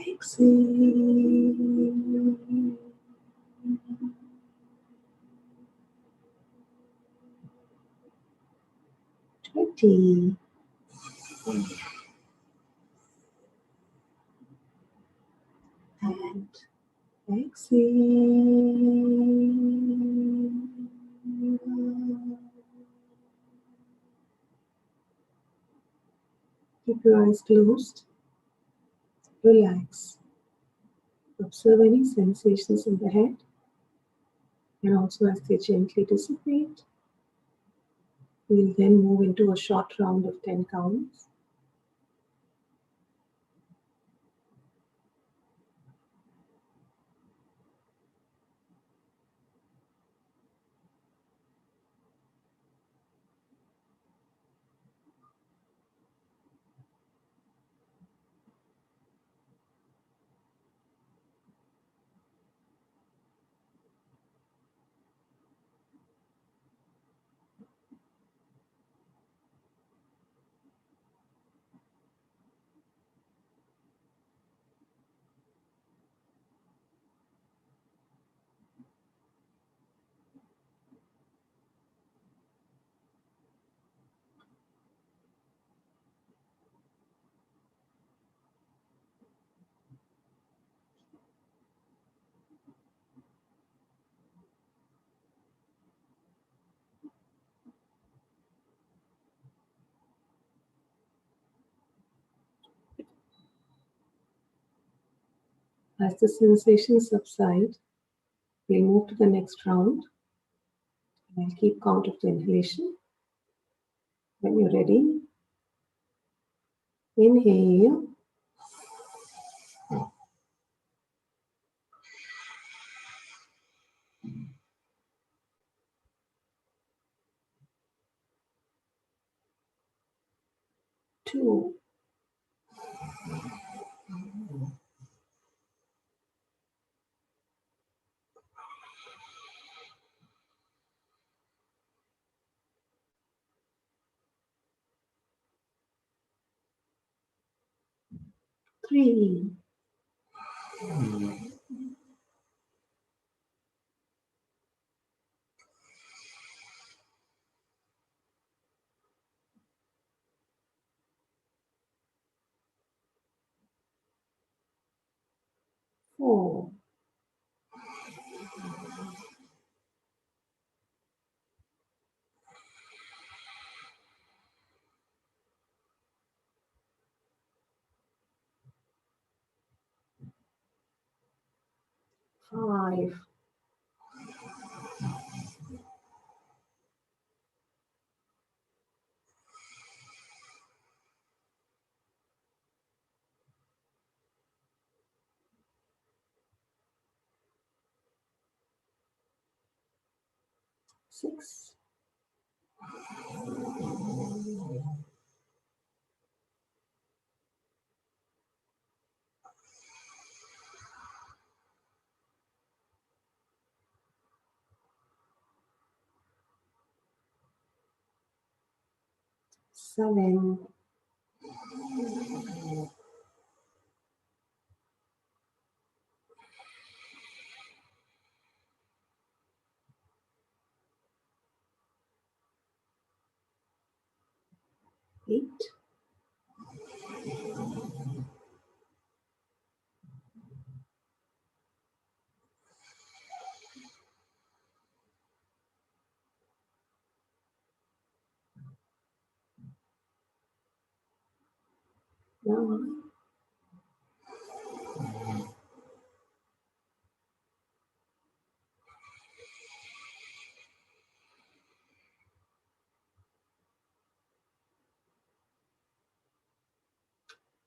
[SPEAKER 4] Exhale. 20. And exhale. Keep your eyes closed. Relax. Observe any sensations in the head, and also as they gently dissipate, we'll then move into a short round of 10 counts. As the sensations subside, we'll move to the next round. And I'll keep count of the inhalation. When you're ready, inhale. Two. 3. 4. 5. 6. 7. 8. down.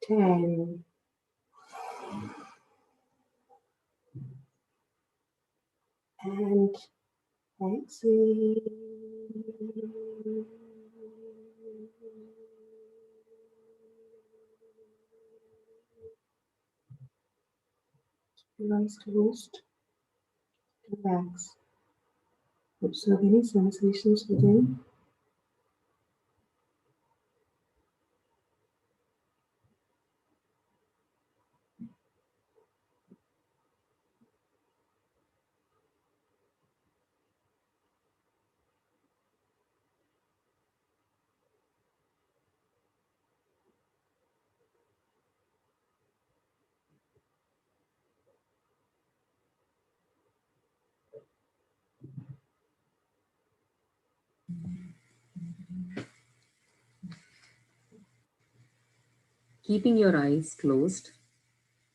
[SPEAKER 4] Ten. And exhale. Eyes closed. Relax. Observe any sensations within.
[SPEAKER 8] Keeping your eyes closed,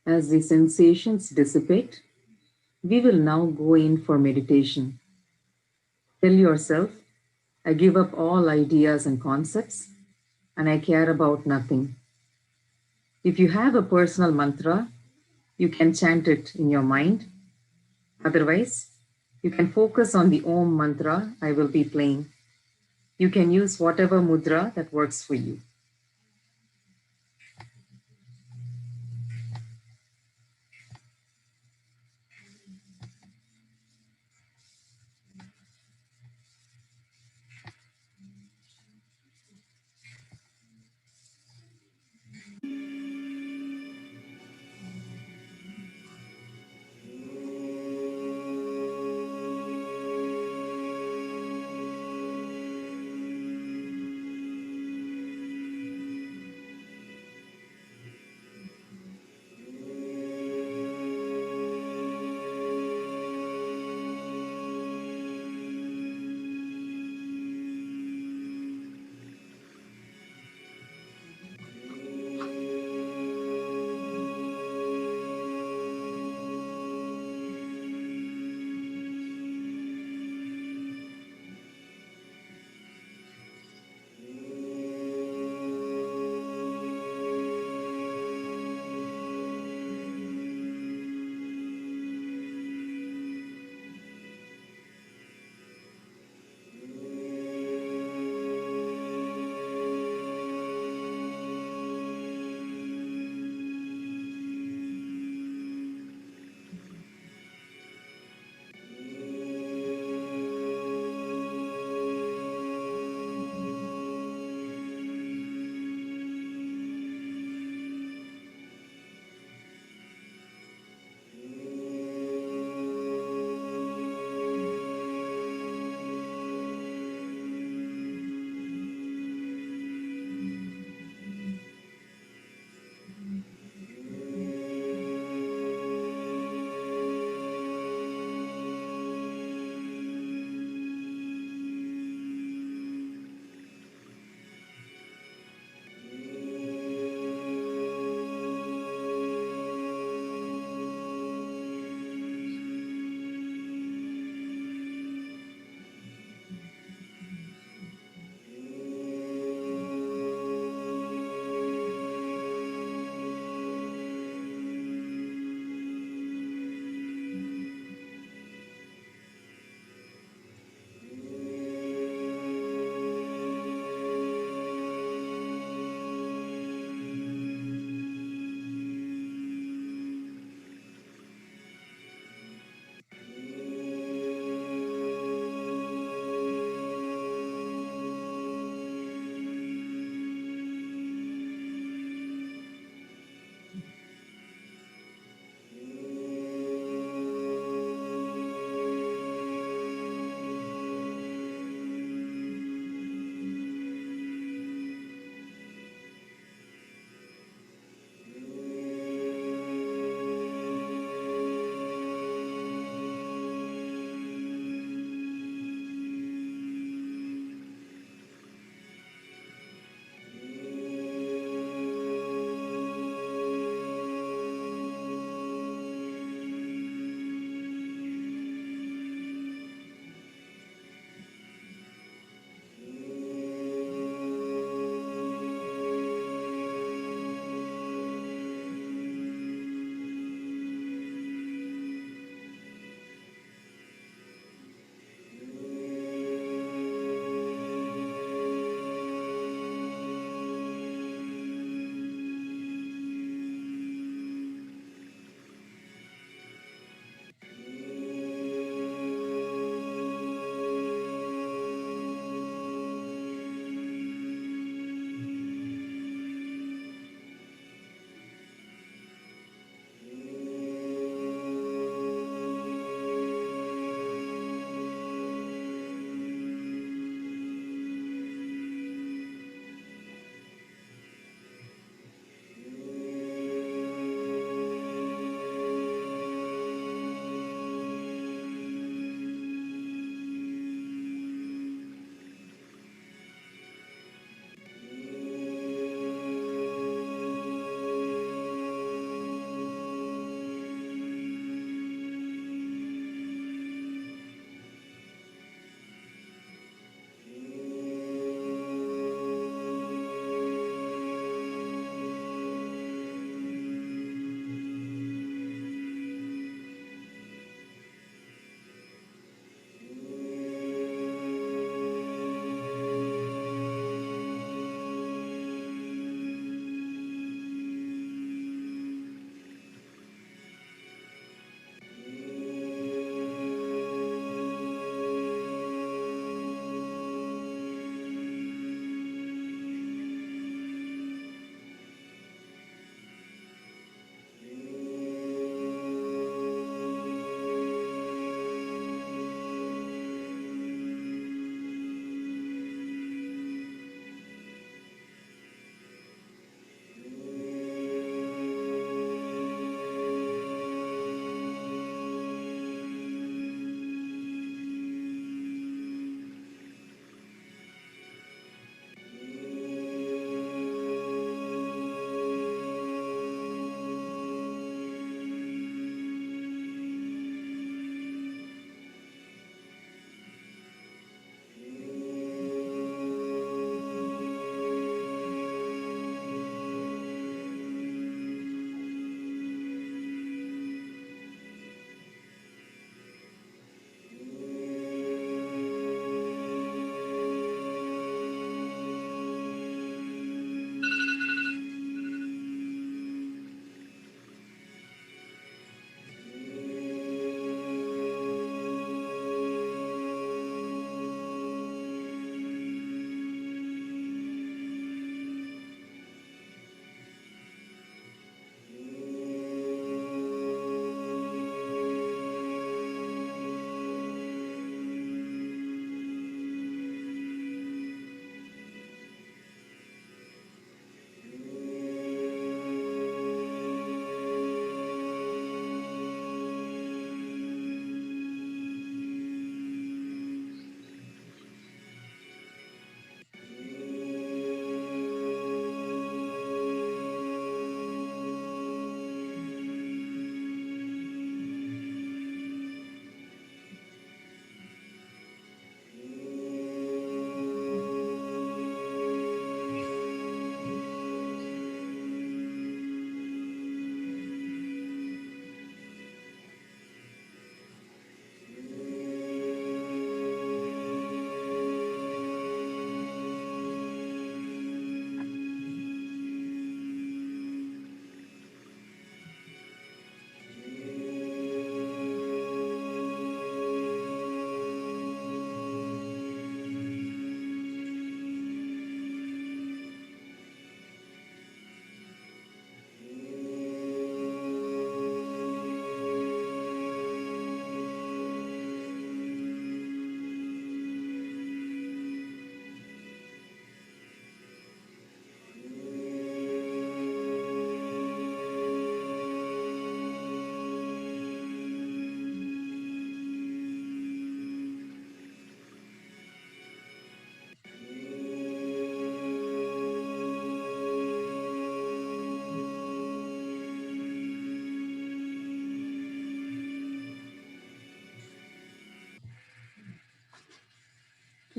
[SPEAKER 8] as the sensations dissipate, we will now go in for meditation. Tell yourself, I give up all ideas and concepts, and I care about nothing. If you have a personal mantra, you can chant it in your mind. Otherwise, you can focus on the Om mantra I will be playing. You can use whatever mudra that works for you.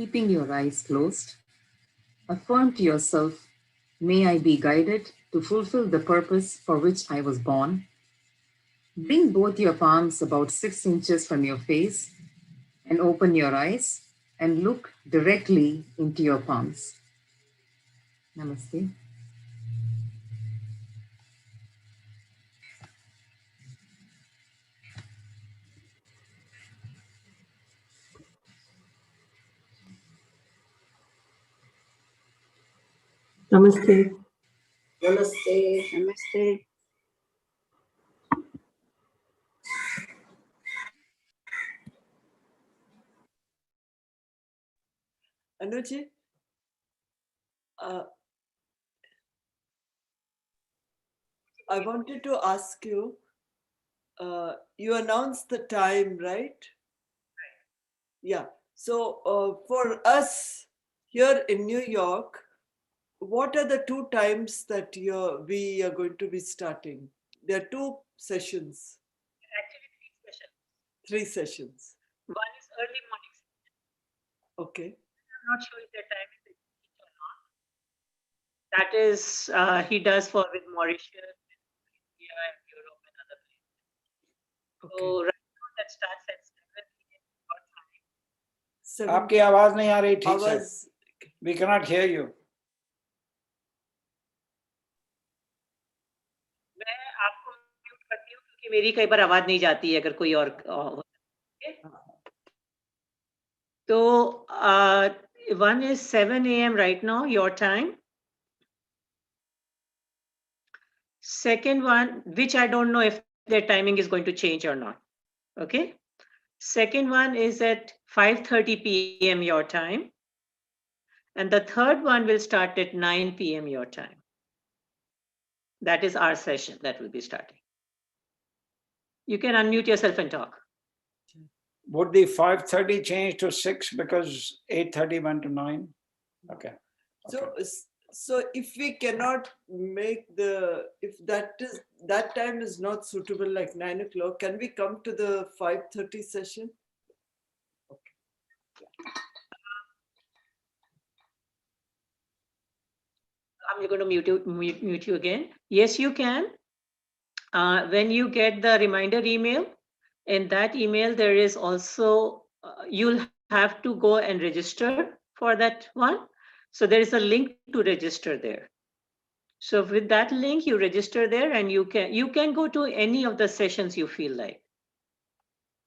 [SPEAKER 8] keeping your eyes closed, affirm to yourself, may I be guided to fulfill the purpose for which I was born. Bring both your palms about 6 inches from your face and open your eyes and look directly into your palms. Namaste.
[SPEAKER 4] Namaste.
[SPEAKER 1] Namaste. Namaste.
[SPEAKER 6] Anuji, I wanted to ask you, you announced the time, right? Yeah. So for us here in New York, what are the 2 times that we are going to be starting? There are 2 sessions.
[SPEAKER 2] Actually, 3 sessions.
[SPEAKER 6] 3 sessions.
[SPEAKER 2] One is early morning.
[SPEAKER 6] Okay.
[SPEAKER 2] I'm not sure if the time is each or not. That is, he does for with Mauritius, India, and Europe and other places.
[SPEAKER 6] Okay.
[SPEAKER 2] So right now that starts at 7 p.m. your time.
[SPEAKER 6] 7
[SPEAKER 7] आपकी आवाज नहीं आ रही ठीक से.
[SPEAKER 6] hours.
[SPEAKER 7] We cannot hear you.
[SPEAKER 2] मैं आपको mute करती हूँ क्योंकि मेरी कई बार आवाज नहीं जाती है अगर कोई और तो 1 is 7 a.m. right now, your time. Second one, which I don't know if their timing is going to change or not. Okay. Second one is at 5:30 p.m. your time. And the third one will start at 9 p.m. your time. That is our session that will be starting. You can unmute yourself and talk.
[SPEAKER 7] Would the 5:30 change to 6 because 8:30 went to 9? Okay.
[SPEAKER 6] So if we cannot make if that time is not suitable, like 9 o'clock, can we come to the 5:30 session? Okay.
[SPEAKER 2] I'm going to mute you again. Yes, you can. When you get the reminder email, in that email, there is also, you'll have to go and register for that one. So there is a link to register there. So with that link, you register there and you can go to any of the sessions you feel like.